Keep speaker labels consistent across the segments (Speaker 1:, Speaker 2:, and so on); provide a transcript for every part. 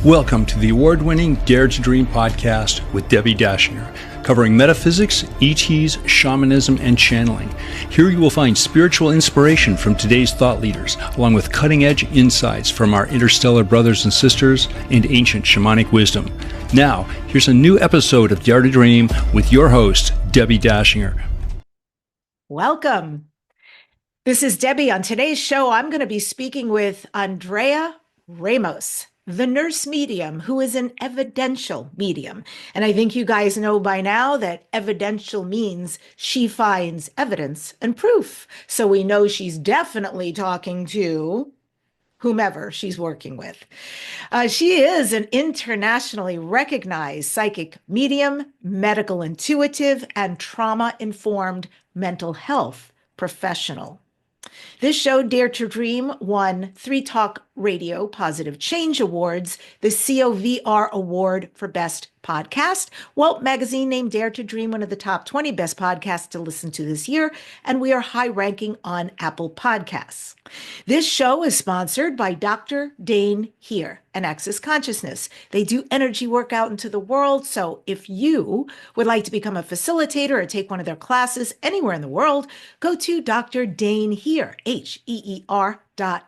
Speaker 1: Welcome to the award-winning Dare to Dream podcast with Debbi Dachinger, covering metaphysics, ETs, shamanism, and channeling. Here you will find spiritual inspiration from today's thought leaders, along with cutting-edge insights from our interstellar brothers and sisters and ancient shamanic wisdom. Now, here's a new episode of Dare to Dream with your host, Debbi Dachinger.
Speaker 2: Welcome. This is Debbi. On today's show, I'm going to be speaking with Andrea Ramos, the nurse medium, who is an evidential medium. And I think you guys know by now that evidential means she finds evidence and proof. So we know she's definitely talking to whomever she's working with. She is an internationally recognized psychic medium, medical intuitive, and trauma-informed mental health professional. This show, Dare to Dream, won 3 Talk Radio Positive Change Awards, the COVR Award for Best Podcast. Walt Magazine named Dare to Dream one of the top 20 best podcasts to listen to this year, and we are high ranking on Apple Podcasts. This show is sponsored by Dr. Dane Here and Access Consciousness. They do energy work out into the world, so if you would like to become a facilitator or take one of their classes anywhere in the world, go to Dr. Dane Here, HEER.com.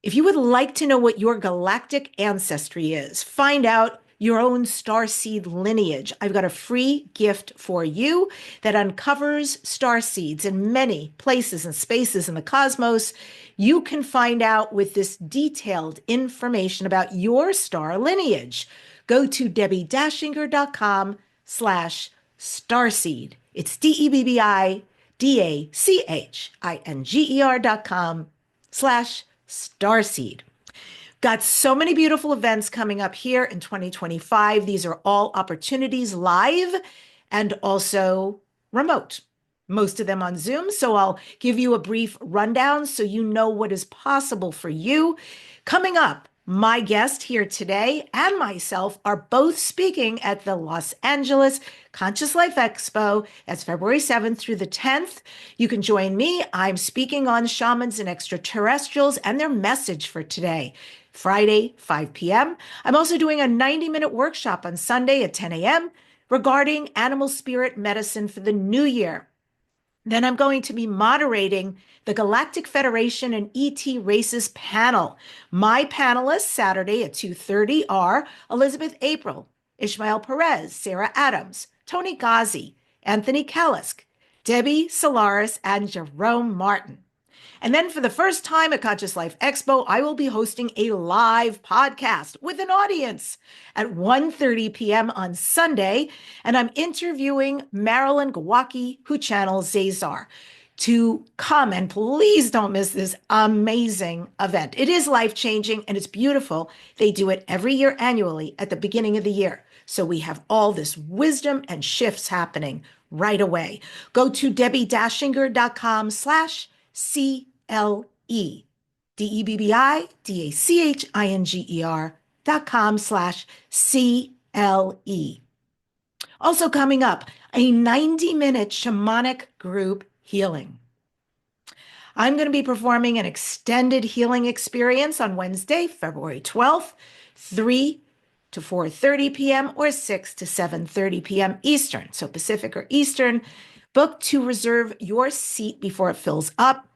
Speaker 2: If you would like to know what your galactic ancestry is, find out your own starseed lineage, I've got a free gift for you that uncovers starseeds in many places and spaces in the cosmos. You can find out with this detailed information about your star lineage. Go to DebbiDachinger.com/starseed. It's DebbiDachinger.com/starseed. Got so many beautiful events coming up here in 2025. These are all opportunities live and also remote, most of them on Zoom. So I'll give you a brief rundown so you know what is possible for you. Coming up, my guest here today and myself are both speaking at the Los Angeles Conscious Life Expo. That's February 7th through the 10th. You can join me. I'm speaking on shamans and extraterrestrials and their message for today. Friday, 5 p.m. I'm also doing a 90-minute workshop on Sunday at 10 a.m. regarding animal spirit medicine for the new year. Then I'm going to be moderating the Galactic Federation and ET Races panel. My panelists Saturday at 2:30 are Elizabeth April, Ishmael Perez, Sarah Adams, Tony Ghazi, Anthony Kalisk, Debbi Solaris, and Jerome Martin. And then for the first time at Conscious Life Expo, I will be hosting a live podcast with an audience at 1:30 p.m. on Sunday. And I'm interviewing Marilyn Gawaki, who channels Zazar, to come. And please don't miss this amazing event. It is life-changing and it's beautiful. They do it every year annually at the beginning of the year. So we have all this wisdom and shifts happening right away. Go to DebbiDachinger.com/CLE, DebbiDachinger.com/CLE. Also coming up, a 90-minute shamanic group healing. I'm going to be performing an extended healing experience on Wednesday, February 12th, 3 to 4:30 p.m. or 6 to 7:30 p.m. Eastern. So Pacific or Eastern. Book to reserve your seat before it fills up.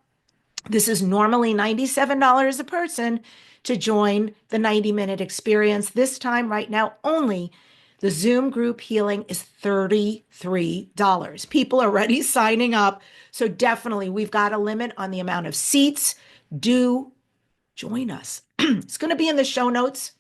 Speaker 2: This is normally $97 a person to join the 90-minute experience. This time, right now, only the Zoom group healing is $33. People are already signing up. So definitely, we've got a limit on the amount of seats. Do join us. It's going to be in the show notes.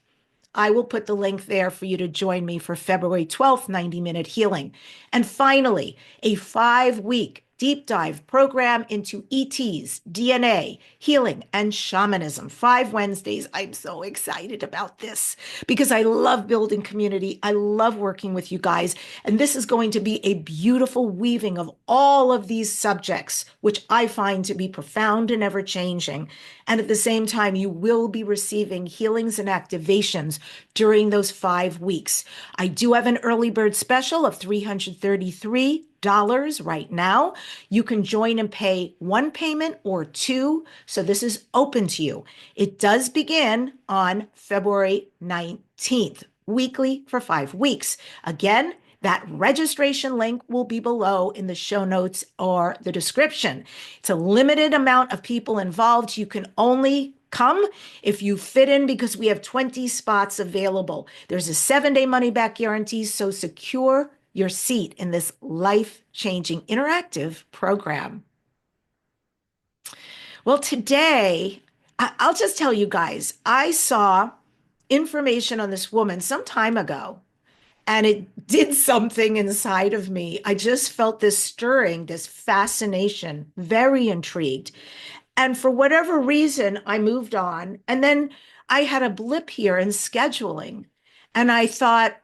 Speaker 2: I will put the link there for you to join me for February 12th, 90-minute healing. And finally, a 5-week deep dive program into ETs, DNA, healing, and shamanism. 5 Wednesdays. I'm so excited about this because I love building community. I love working with you guys. And this is going to be a beautiful weaving of all of these subjects, which I find to be profound and ever changing. And at the same time, you will be receiving healings and activations during those 5 weeks. I do have an early bird special of $333 right now. You can join and pay one payment or two. So this is open to you. It does begin on February 19th, weekly for 5 weeks. Again, that registration link will be below in the show notes or the description. It's a limited amount of people involved. You can only come if you fit in because we have 20 spots available. There's a 7-day money back guarantee, so secure your seat in this life-changing interactive program. Well, today, I'll just tell you guys, I saw information on this woman some time ago, and it did something inside of me. I just felt this stirring, this fascination, very intrigued. And for whatever reason, I moved on. And then I had a blip here in scheduling. And I thought,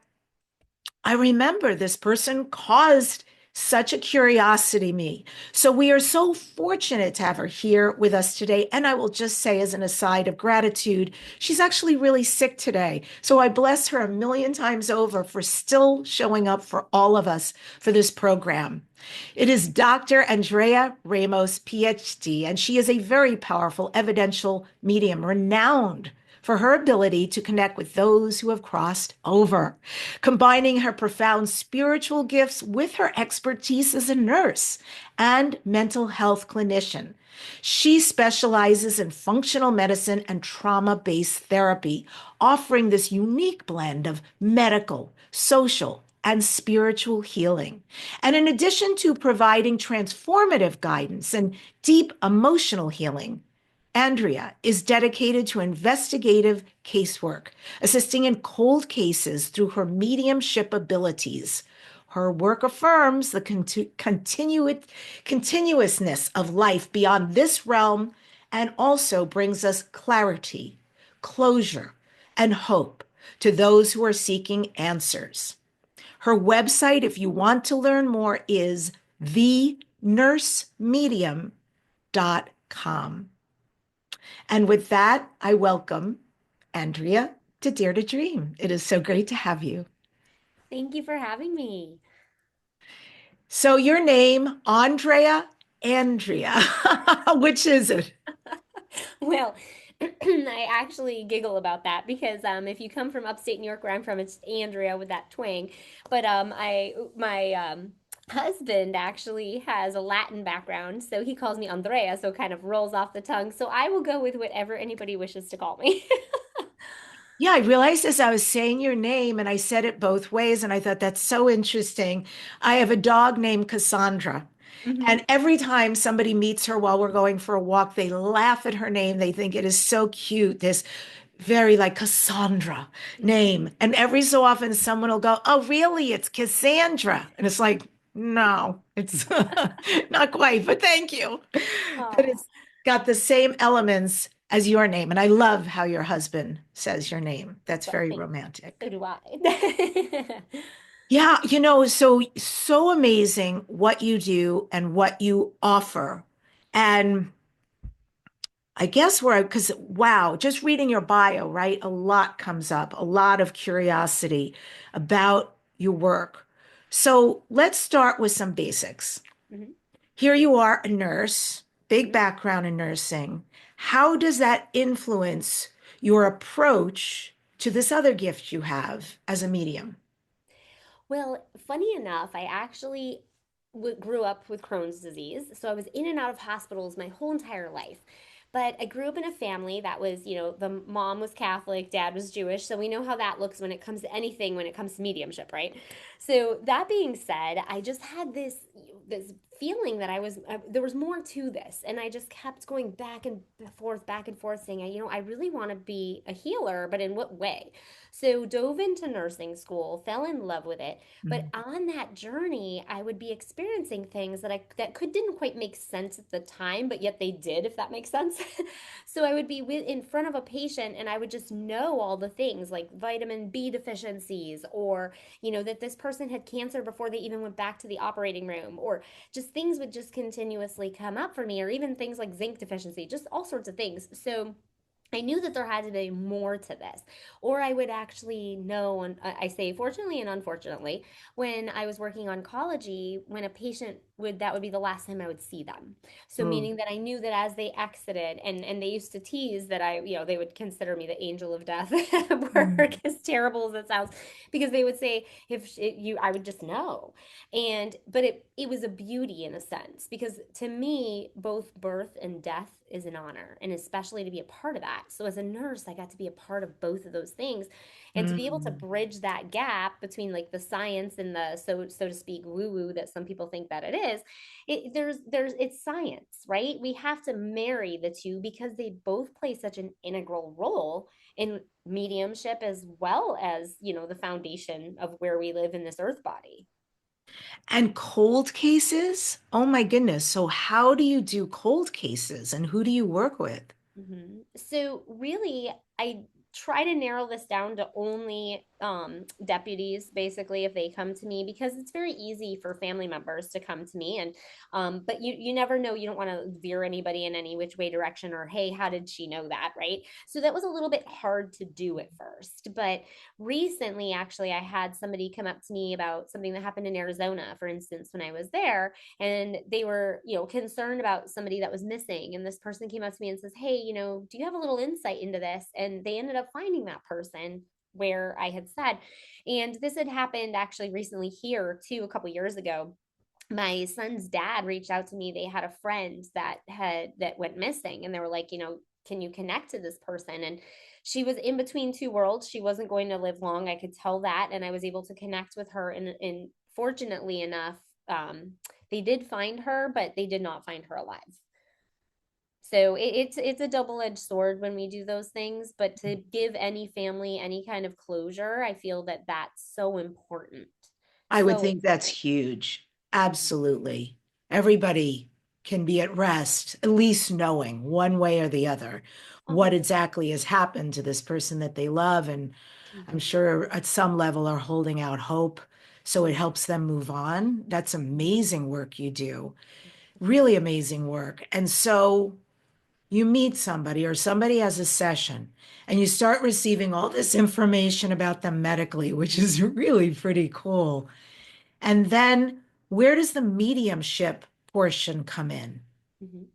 Speaker 2: I remember this person caused such a curiosity me. So we are so fortunate to have her here with us today. And I will just say, as an aside of gratitude, she's actually really sick today. So I bless her a million times over for still showing up for all of us for this program. It is Dr. Andrea Ramos, PhD, and she is a very powerful evidential medium, renowned for her ability to connect with those who have crossed over, combining her profound spiritual gifts with her expertise as a nurse and mental health clinician. She specializes in functional medicine and trauma-based therapy, offering this unique blend of medical, social, and spiritual healing. And in addition to providing transformative guidance and deep emotional healing, Andrea is dedicated to investigative casework, assisting in cold cases through her mediumship abilities. Her work affirms the continuousness of life beyond this realm and also brings us clarity, closure, and hope to those who are seeking answers. Her website, if you want to learn more, is thenursemedium.com. And with that, I welcome Andrea to Dare to Dream. It is so great to have you.
Speaker 3: Thank you for having me.
Speaker 2: So your name, Andrea, which is it?
Speaker 3: Well, I actually giggle about that because if you come from upstate New York, where I'm from, it's Andrea with that twang. But I my husband actually has a Latin background, so he calls me Andrea, so it kind of rolls off the tongue. So I will go with whatever anybody wishes to call me.
Speaker 2: Yeah, I realized as I was saying your name and I said it both ways, and I thought that's so interesting. I have a dog named Cassandra.
Speaker 3: Mhm.
Speaker 2: And every time somebody meets her while we're going for a walk, they laugh at her name. They think it is so cute, this very like Cassandra name. And every so often someone will go, "Oh, really? It's Cassandra." And it's like, no, it's not quite, but thank you. But
Speaker 3: Oh,
Speaker 2: it's got the same elements as your name. And I love how your husband says your name. That's
Speaker 3: well,
Speaker 2: very
Speaker 3: thank you. So
Speaker 2: romantic.
Speaker 3: do I.
Speaker 2: Yeah, so amazing what you do and what you offer. And I guess because wow, just reading your bio, right? A lot comes up, a lot of curiosity about your work. So let's start with some basics.
Speaker 3: Mhm.
Speaker 2: Here you are, a nurse, big
Speaker 3: Mhm.
Speaker 2: background in nursing. How does that influence your approach to this other gift you have as a medium?
Speaker 3: Well, funny enough, I actually grew up with Crohn's disease. So I was in and out of hospitals my whole entire life. But I grew up in a family that was, the mom was Catholic, dad was Jewish. So we know how that looks when it comes to anything, when it comes to mediumship, right? So that being said, I just had this feeling that there was more to this, and I just kept going back and forth, saying, I really want to be a healer, but in what way? So dove into nursing school, fell in love with it, but
Speaker 2: Mhm.
Speaker 3: on that journey, I would be experiencing things that didn't quite make sense at the time, but yet they did, if that makes sense. So I would be in front of a patient, and I would just know all the things like vitamin B deficiencies, or that this person had cancer before they even went back to the operating room, or just things would just continuously come up for me, or even things like zinc deficiency, just all sorts of things. So I knew that there had to be more to this, or I would actually know. And I say fortunately and unfortunately, when I was working oncology, when a patient would, that would be the last time I would see them. So
Speaker 2: Oh.
Speaker 3: meaning that I knew that as they exited, and they used to tease that I, they would consider me the angel of death at work,
Speaker 2: Mm.
Speaker 3: as terrible as it sounds, because they would say if you, I would just know. And but it was a beauty in a sense, because to me both birth and death is an honor, and especially to be a part of that. So as a nurse, I got to be a part of both of those things, and to be able to
Speaker 2: Mm.
Speaker 3: bridge that gap between like the science and the, so to speak, woo woo that some people think that it is. There's it's science, right? We have to marry the two because they both play such an integral role in mediumship, as well as, the foundation of where we live in this earth body.
Speaker 2: And cold cases? Oh my goodness. So how do you do cold cases and who do you work with?
Speaker 3: So really, I try to narrow this down to only deputies, basically, if they come to me, because it's very easy for family members to come to me, and but you never know. You don't want to veer anybody in any which way direction, or hey, how did she know that, right? So that was a little bit hard to do at first, but recently, actually, I had somebody come up to me about something that happened in Arizona, for instance, when I was there, and they were, concerned about somebody that was missing, and this person came up to me and says, hey, do you have a little insight into this? And they ended up finding that person where I had said. And this had happened actually recently here too, a couple years ago. My son's dad reached out to me. They had a friend that went missing, and they were like, can you connect to this person? And she was in between two worlds. She wasn't going to live long, I could tell that, and I was able to connect with her, and fortunately enough, they did find her, but they did not find her alive. So it's a double-edged sword when we do those things, but to give any family any kind of closure, I feel that that's so important.
Speaker 2: I would
Speaker 3: So
Speaker 2: think that's huge. Absolutely. Everybody can be at rest, at least knowing one way or the other what
Speaker 3: 100%.
Speaker 2: exactly has happened to this person that they love. And I'm
Speaker 3: Mhm.
Speaker 2: sure at some level are holding out hope. So it helps them move on. That's amazing work you do. Really amazing work. And so you meet somebody or somebody has a session and you start receiving all this information about them medically, which is really pretty cool. And then where does the mediumship portion come in?
Speaker 3: Mhm.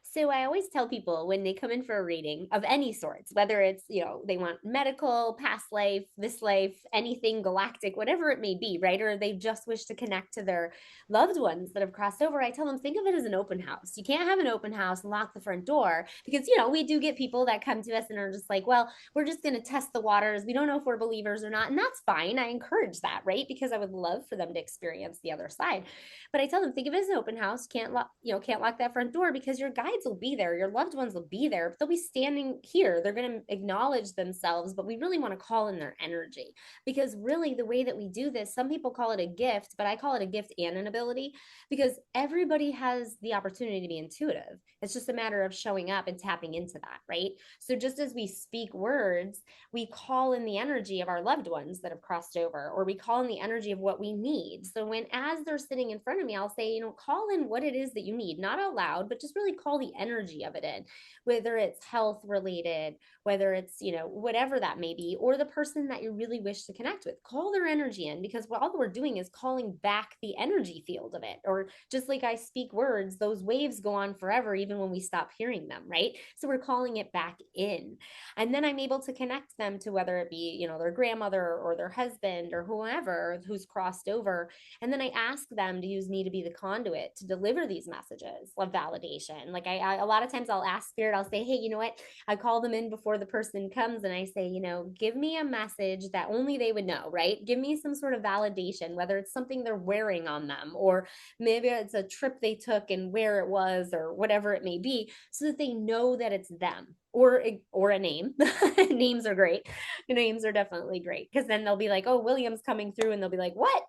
Speaker 3: So I always tell people when they come in for a reading of any sorts, whether it's, they want medical, past life, this life, anything galactic, whatever it may be, right? Or they just wish to connect to their loved ones that have crossed over. I tell them, think of it as an open house. You can't have an open house and lock the front door, because, we do get people that come to us and are just like, well, we're just going to test the waters. We don't know if we're believers or not. And that's fine. I encourage that, right? Because I would love for them to experience the other side. But I tell them, think of it as an open house. Can't lock that front door, because your guides will be there. Your loved ones will be there. They'll be standing here. They're going to acknowledge themselves, but we really want to call in their energy, because really the way that we do this, some people call it a gift, but I call it a gift and an ability, because everybody has the opportunity to be intuitive. It's just a matter of showing up and tapping into that, right? So just as we speak words, we call in the energy of our loved ones that have crossed over, or we call in the energy of what we need. So when, as they're sitting in front of me, I'll say, call in what it is that you need, not out loud, but just really call the energy of it in, whether it's health related, whether it's, whatever that may be, or the person that you really wish to connect with, call their energy in, because what all we're doing is calling back the energy field of it. Or just like I speak words, those waves go on forever, even when we stop hearing them, right? So we're calling it back in. And then I'm able to connect them to, whether it be, their grandmother or their husband or whoever who's crossed over. And then I ask them to use me to be the conduit to deliver these messages of validation. Like I a lot of times I'll ask spirit, I'll say, hey, you know what? I call them in before the person comes, and I say, give me a message that only they would know, right? Give me some sort of validation, whether it's something they're wearing on them, or maybe it's a trip they took and where it was, or whatever it may be, so that they know that it's them, or a name. Names are great. Names are definitely great, because then they'll be like, oh, William's coming through, and they'll be like, what?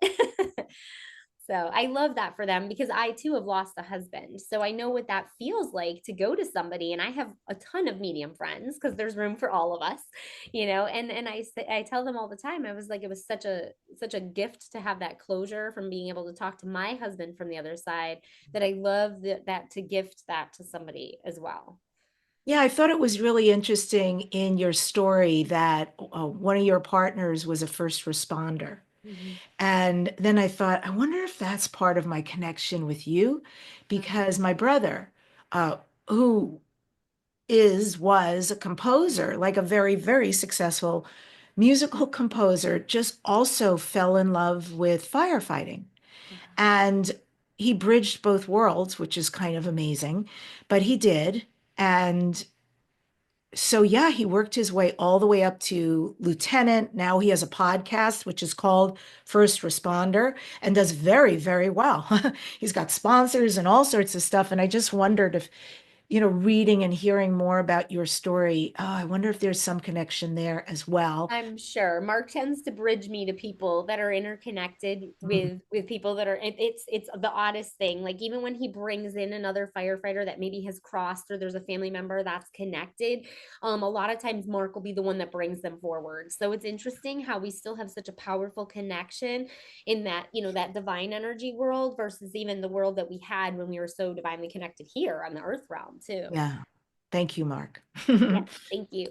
Speaker 3: So I love that for them, because I too have lost a husband. So I know what that feels like to go to somebody, and I have a ton of medium friends, because there's room for all of us, and I tell them all the time, I was like, it was such a gift to have that closure from being able to talk to my husband from the other side, that I love that to gift that to somebody as well.
Speaker 2: Yeah, I thought it was really interesting in your story that one of your partners was a first responder.
Speaker 3: Mhm.
Speaker 2: And then I thought, I wonder if that's part of my connection with you, because my brother, uh, who was a composer, like a very, very successful musical composer, just also fell in love with firefighting.
Speaker 3: Okay.
Speaker 2: And he bridged both worlds, which is kind of amazing, but he did. And so, yeah, he worked his way all the way up to lieutenant. Now he has a podcast, which is called First Responder, and does very, very well. He's got sponsors and all sorts of stuff. And I just wondered if, reading and hearing more about your story, oh, I wonder if there's some connection there as well.
Speaker 3: I'm sure Mark tends to bridge me to people that are interconnected
Speaker 2: Mm.
Speaker 3: with people that are it's the oddest thing. Like even when he brings in another firefighter that maybe has crossed or there's a family member that's connected, a lot of times Mark will be the one that brings them forward. So it's interesting how we still have such a powerful connection in that, that divine energy world versus even the world that we had when we were so divinely connected here on the earth realm too.
Speaker 2: Yeah. Thank you, Mark.
Speaker 3: Yes, thank you.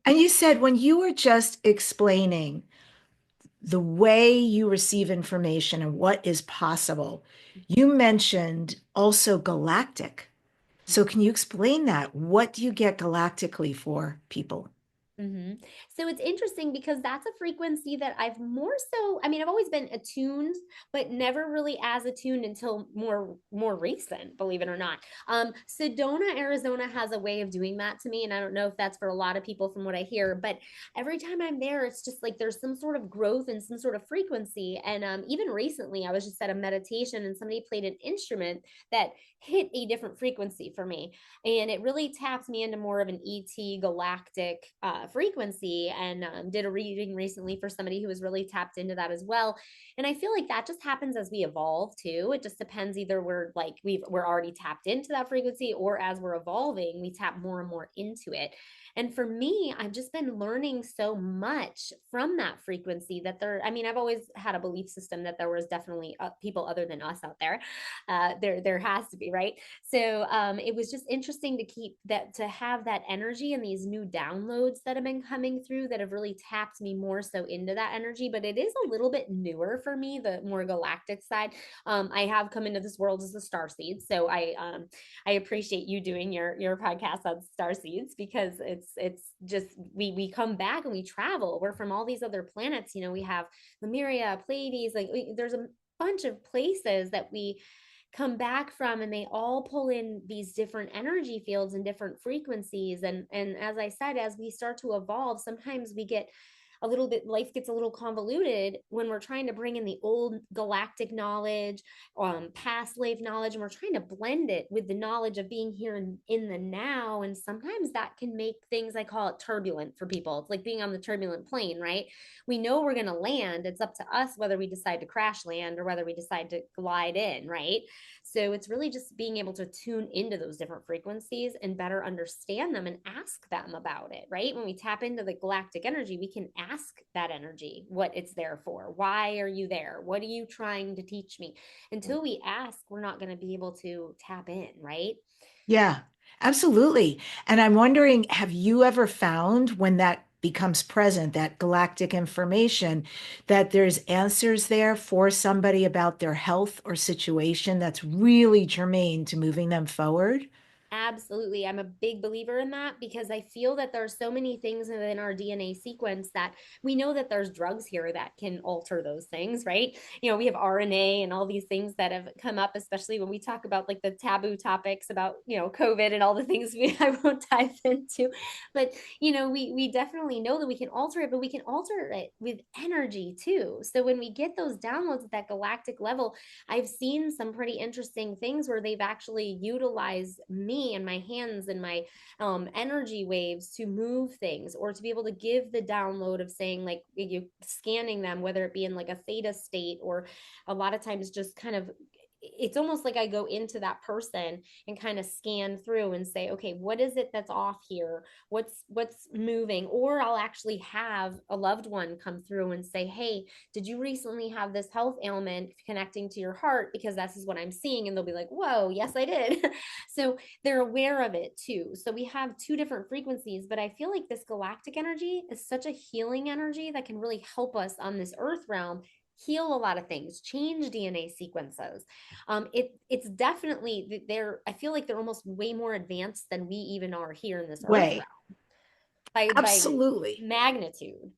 Speaker 2: And you said when you were just explaining the way you receive information and what is possible, you mentioned also galactic. So can you explain that? What do you get galactically for people?
Speaker 3: hmm So it's interesting because that's a frequency that I've more so, I mean, I've always been attuned, but never really as attuned until more recent, believe it or not. Sedona, Arizona has a way of doing that to me. And I don't know if that's for a lot of people from what I hear, but every time I'm there, it's just like there's some sort of growth and some sort of frequency. And even recently, I was just at a meditation and somebody played an instrument that hit a different frequency for me, and it really tapped me into more of an ET galactic frequency. And did a reading recently for somebody who was really tapped into that as well. And I feel like that just happens as we evolve too. It just depends, either we're like we're already tapped into that frequency, or as we're evolving we tap more and more into it. And for me, I've just been learning so much from that frequency that I mean, I've always had a belief system that there was definitely people other than us out there. There has to be, right? So it was just interesting to keep that, to have that energy and these new downloads that have been coming through that have really tapped me more so into that energy. But it is a little bit newer for me, the more galactic side. I have come into this world as a starseed, so I appreciate you doing your podcast on star seeds, because it's just we come back and we travel. We're from all these other planets. We have Lemuria, Pleiades, like there's a bunch of places that we come back from, and they all pull in these different energy fields and different frequencies. And as I said, as we start to evolve, sometimes we get a little bit, life gets a little convoluted when we're trying to bring in the old galactic knowledge, past life knowledge, and we're trying to blend it with the knowledge of being here in the now. And sometimes that can make things, I call it turbulent for people. It's like being on the turbulent plane, right? We know we're going to land. It's up to us whether we decide to crash land or whether we decide to glide in, right? So it's really just being able to tune into those different frequencies and better understand them and ask them about it, right? When we tap into the galactic energy, we can ask that energy what it's there for. Why are you there? What are you trying to teach me? Until we ask, we're not going to be able to tap in, right?
Speaker 2: Yeah, absolutely. And I'm wondering, have you ever found when that becomes present, that galactic information, that there's answers there for somebody about their health or situation that's really germane to moving them forward?
Speaker 3: Absolutely. I'm a big believer in that because I feel that there are so many things within our DNA sequence that we know that there's drugs here that can alter those things, right? We have RNA and all these things that have come up, especially when we talk about like the taboo topics about, COVID and all the things I won't dive into. But, we definitely know that we can alter it, but we can alter it with energy too. So when we get those downloads at that galactic level, I've seen some pretty interesting things where they've actually utilized me and my hands and my energy waves to move things, or to be able to give the download of saying, like, you scanning them, whether it be in like a theta state, or a lot of times just kind of it's almost like I go into that person and kind of scan through and say, okay, what is it that's off here? What's moving? Or I'll actually have a loved one come through and say, hey, did you recently have this health ailment connecting to your heart? Because this is what I'm seeing. And they'll be like, whoa, yes, I did. So they're aware of it too. So we have two different frequencies, but I feel like this galactic energy is such a healing energy that can really help us on this earth realm heal a lot of things, change DNA sequences. It's definitely they're, I feel like they're almost way more advanced than we even are here in this earth
Speaker 2: Way.
Speaker 3: realm by
Speaker 2: Absolutely.
Speaker 3: magnitude.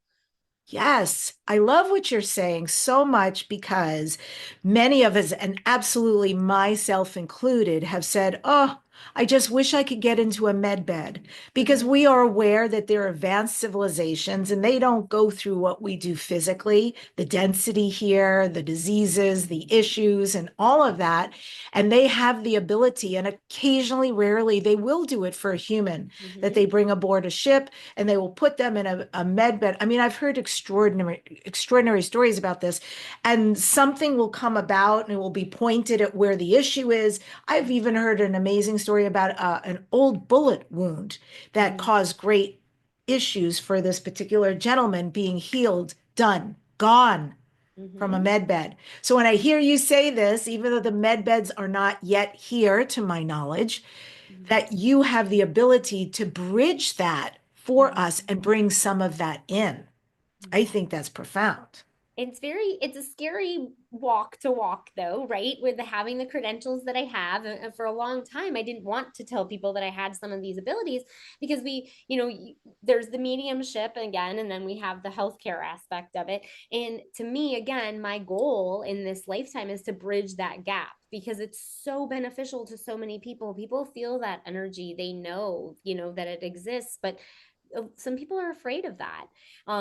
Speaker 2: Yes, I love what you're saying so much because many of us, and absolutely myself included, have said, oh, I just wish I could get into a med bed because
Speaker 3: Mm-hmm.
Speaker 2: we are aware that they're advanced civilizations and they don't go through what we do physically, the density here, the diseases, the issues, and all of that. And they have the ability, and occasionally, rarely, they will do it for a human that
Speaker 3: Mm-hmm.
Speaker 2: they bring aboard a ship and they will put them in a med bed. I mean, I've heard extraordinary stories about this, and something will come about and it will be pointed at where the issue is. I've even heard an amazing story about an old bullet wound that
Speaker 3: Mm-hmm.
Speaker 2: caused great issues for this particular gentleman being healed, done, gone from a
Speaker 3: Mm-hmm.
Speaker 2: med bed. So when I hear you say this, even though the med beds are not yet here, to my knowledge,
Speaker 3: Mm-hmm.
Speaker 2: that you have the ability to bridge that for us
Speaker 3: Mm-hmm.
Speaker 2: and bring some of that in. I
Speaker 3: Mm-hmm.
Speaker 2: think that's profound.
Speaker 3: It's a scary walk to walk though, right? With having the credentials that I have. And for a long time, I didn't want to tell people that I had some of these abilities because there's the mediumship again, and then we have the healthcare aspect of it. And to me, again, my goal in this lifetime is to bridge that gap because it's so beneficial to so many people. People feel that energy. They know, that it exists, but some people are afraid of that.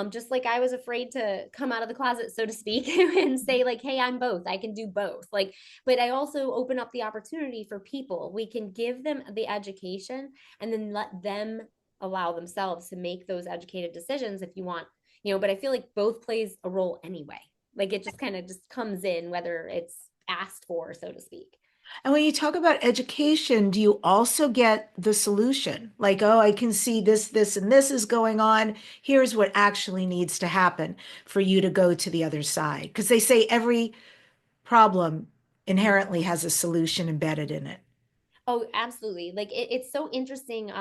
Speaker 3: Just like I was afraid to come out of the closet, so to speak, and say like, hey, I'm both, I can do both. Like, but I also open up the opportunity for people. We can give them the education and then let them allow themselves to make those educated decisions if you want, but I feel like both plays a role anyway. Like it just kind of just comes in whether it's asked for, so to speak.
Speaker 2: And when you talk about education, do you also get the solution? Like, oh, I can see this, and this is going on. Here's what actually needs to happen for you to go to the other side. Because they say every problem inherently has a solution embedded in it.
Speaker 3: Oh, absolutely. Like it's so interesting,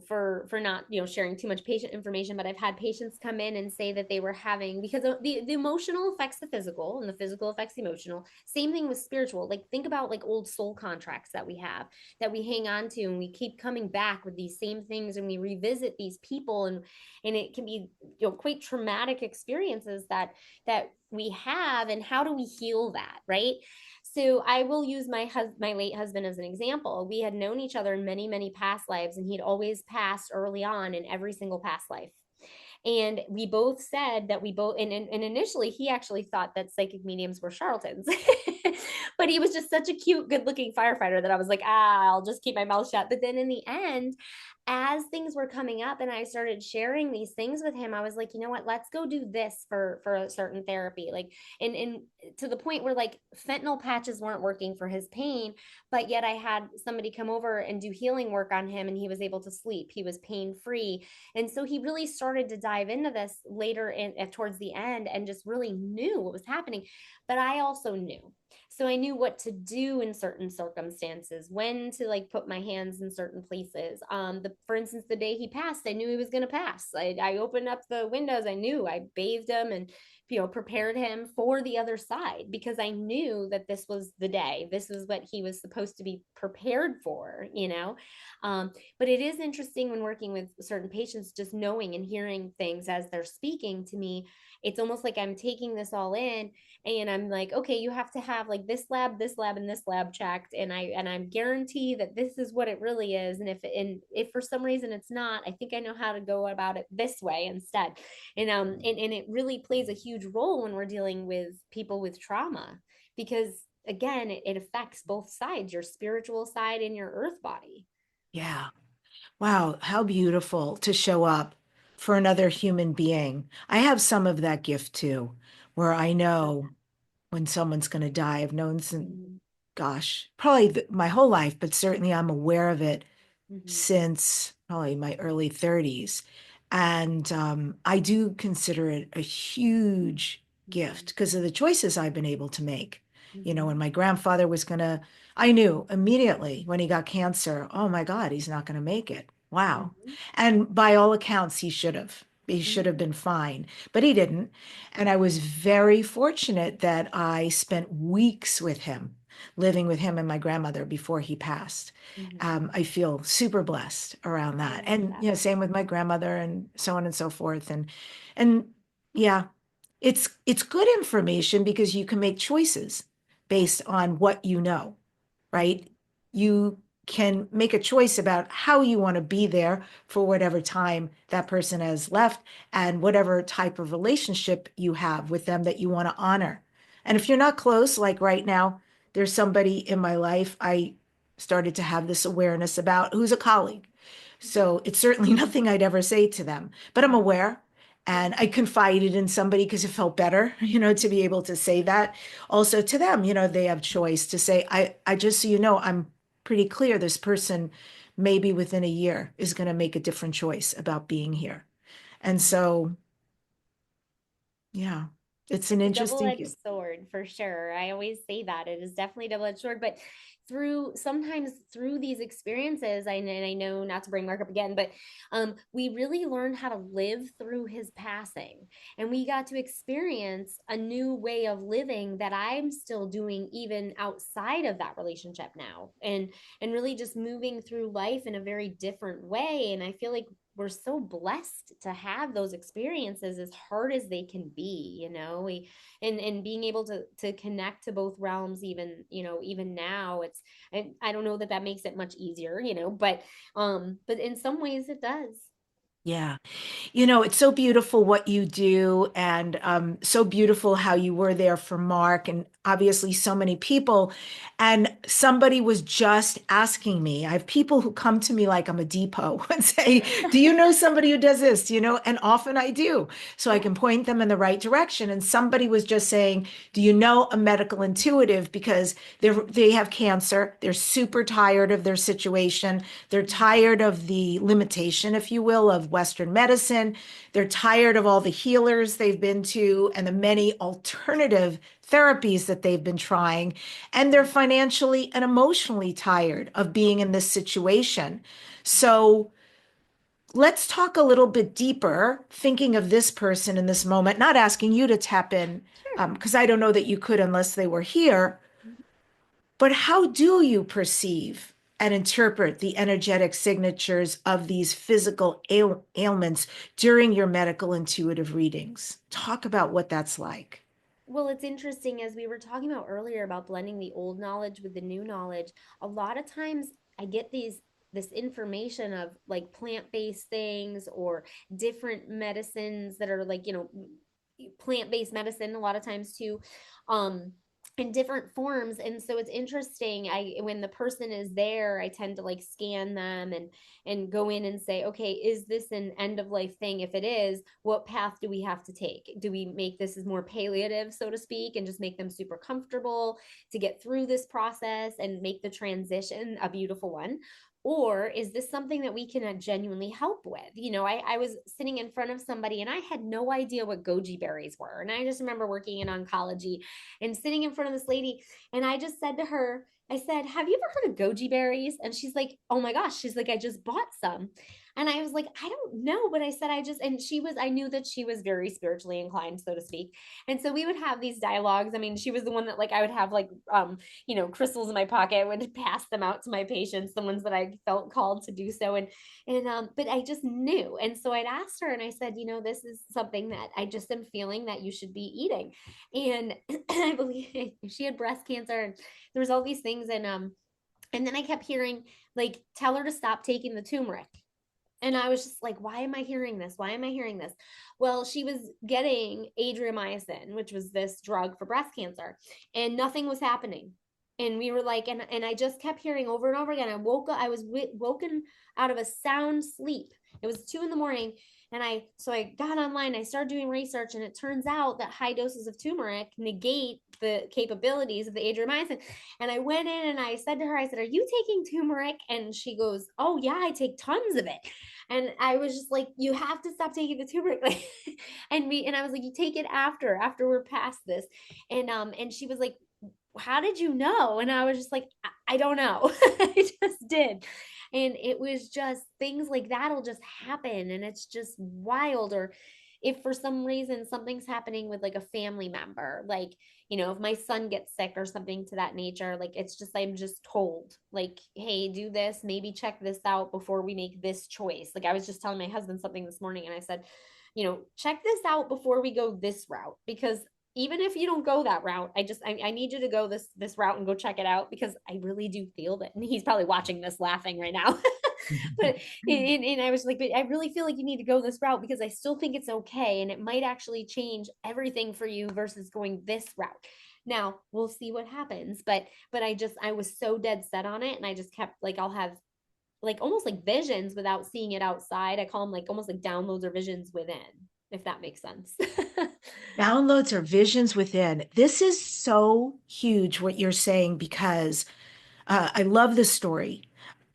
Speaker 3: for not, sharing too much patient information, but I've had patients come in and say that they were having, because the emotional affects the physical and the physical affects the emotional. Same thing with spiritual. Like think about like old soul contracts that we have that we hang on to and we keep coming back with these same things and we revisit these people and it can be, quite traumatic experiences that we have, and how do we heal that, right? So I will use my late husband as an example. We had known each other in many, many past lives, and he'd always passed early on in every single past life. And we both said that we both, and initially he actually thought that psychic mediums were charlatans. But he was just such a cute, good looking firefighter that I was like, I'll just keep my mouth shut. But then in the end, as things were coming up and I started sharing these things with him, I was like, you know what, let's go do this for a certain therapy. Like, and to the point where like fentanyl patches weren't working for his pain, but yet I had somebody come over and do healing work on him and he was able to sleep. He was pain free. And so he really started to dive into this later towards the end and just really knew what was happening. But I also knew. So I knew what to do in certain circumstances, when to like put my hands in certain places. For instance, the day he passed, I knew he was going to pass. I opened up the windows. I knew I bathed him and prepared him for the other side because I knew that this was the day. This is what he was supposed to be prepared for. But it is interesting when working with certain patients, just knowing and hearing things as they're speaking to me. It's almost like I'm taking this all in and I'm like, okay, you have to have like this lab, and this lab checked, and I'm guarantee that this is what it really is. And if for some reason it's not, I think I know how to go about it this way instead. And it really plays a huge role when we're dealing with people with trauma because again, it affects both sides, your spiritual side and your earth body.
Speaker 2: Yeah. Wow, how beautiful to show up for another human being. I have some of that gift too, where I know when someone's going to die. I've known since, gosh, probably my whole life, but certainly I'm aware of it since probably my early 30s. And I do consider it a huge gift because of the choices I've been able to make. You know, when my grandfather was going to, I knew immediately when he got cancer, oh my God, he's not going to make it. Wow. And by all accounts, he should have. He should have been fine, but he didn't. And I was very fortunate that I spent weeks with him, living with him and my grandmother before he passed. I feel super blessed around that. And you know, same with my grandmother and so on and so forth. And yeah, it's good information because you can make choices based on what you know, right? You can make a choice about how you want to be there for whatever time that person has left and whatever type of relationship you have with them that you want to honor. And if you're not close, like right now, there's somebody in my life I started to have this awareness about who's a colleague. So it's certainly nothing I'd ever say to them, but I'm aware. And I confided in somebody because it felt better, you know, to be able to say that. Also to them, you know, they have choice to say, I just so you know, I'm pretty clear this person maybe within a year is going to make a different choice about being here. And so, yeah, it's an
Speaker 3: A
Speaker 2: interesting
Speaker 3: double-edged
Speaker 2: gift.
Speaker 3: sword for sure. I always say that it is definitely a double-edged sword, but sometimes through these experiences, and I know not to bring Mark up again, but we really learned how to live through his passing, and we got to experience a new way of living that I'm still doing even outside of that relationship now, and really just moving through life in a very different way. And I feel like we're so blessed to have those experiences, as hard as they can be, you know. And being able to connect to both realms, even, you know, even now, I don't know that that makes it much easier, you know, but in some ways it does.
Speaker 2: Yeah. You know, it's so beautiful what you do, and so beautiful how you were there for Mark, and obviously so many people. And somebody was just asking me, I have people who come to me like I'm a depot and say, do you know somebody who does this? You know, and often I do. So I
Speaker 3: Yeah.
Speaker 2: can point them in the right direction. And somebody was just saying, do you know a medical intuitive? Because they have cancer. They're super tired of their situation. They're tired of the limitation, if you will, of Western medicine. They're tired of all the healers they've been to and the many alternative therapies that they've been trying. And they're financially and emotionally tired of being in this situation. So let's talk a little bit deeper, thinking of this person in this moment, not asking you to tap in,
Speaker 3: Sure.
Speaker 2: because I don't know that you could unless they were here. But how do you perceive and interpret the energetic signatures of these physical ailments during your medical intuitive readings? Talk about what that's like.
Speaker 3: Well, it's interesting, as we were talking about earlier about blending the old knowledge with the new knowledge. A lot of times I get this information of like plant-based things or different medicines that are like, you know, plant-based medicine a lot of times too. Um in different forms. And so it's interesting, I when the person is there, I tend to like scan them and go in and say, okay, is this an end of life thing? If it is, what path do we have to take? Do we make this as more palliative, so to speak, and just make them super comfortable to get through this process and make the transition a beautiful one? Or is this something that we can genuinely help with? You know, I was sitting in front of somebody and I had no idea what goji berries were. And I just remember working in oncology and sitting in front of this lady. And I just said to her, I said, have you ever heard of goji berries? And she's like, oh my gosh. She's like, I just bought some. And I was like, I don't know. But I said, and I knew that she was very spiritually inclined, so to speak. And so we would have these dialogues. I mean, she was the one that like, I would have like, you know, crystals in my pocket. I would pass them out to my patients, the ones that I felt called to do so. But I just knew. And so I'd asked her and I said, you know, this is something that I just am feeling that you should be eating. And I believe she had breast cancer and there was all these things. And then I kept hearing like, tell her to stop taking the turmeric. And I was just like, why am I hearing this? Why am I hearing this? Well, she was getting adriamycin, which was this drug for breast cancer, and nothing was happening. And we were like, and I just kept hearing over and over again. I woke up, I was woken out of a sound sleep. It was 2 a.m. So I got online, I started doing research, and it turns out that high doses of turmeric negate the capabilities of the adriamycin. And I went in and I said to her, I said, "Are you taking turmeric?" And she goes, "Oh yeah, I take tons of it." And I was just like, "You have to stop taking the turmeric." And I was like, "You take it after we're past this." And she was like, "How did you know?" And I was just like, I don't know. I just did. And it was just things like that'll just happen. And it's just wild. Or if for some reason something's happening with like a family member, like, if my son gets sick or something to that nature, like it's just, I'm just told, like, "Hey, do this, maybe check this out before we make this choice." Like I was just telling my husband something this morning, and I said, "Check this out before we go this route, because even if you don't go that route, I need you to go this route and go check it out, because I really do feel that." And he's probably watching this laughing right now. but and I was like, "But I really feel like you need to go this route, because I still think it's okay, and it might actually change everything for you versus going this route." Now we'll see what happens. But I was so dead set on it, and I just kept like, I'll have like almost like visions without seeing it outside. I call them like almost like downloads or visions within, if that makes sense.
Speaker 2: Downloads or visions within. This is so huge what you're saying, because I love the story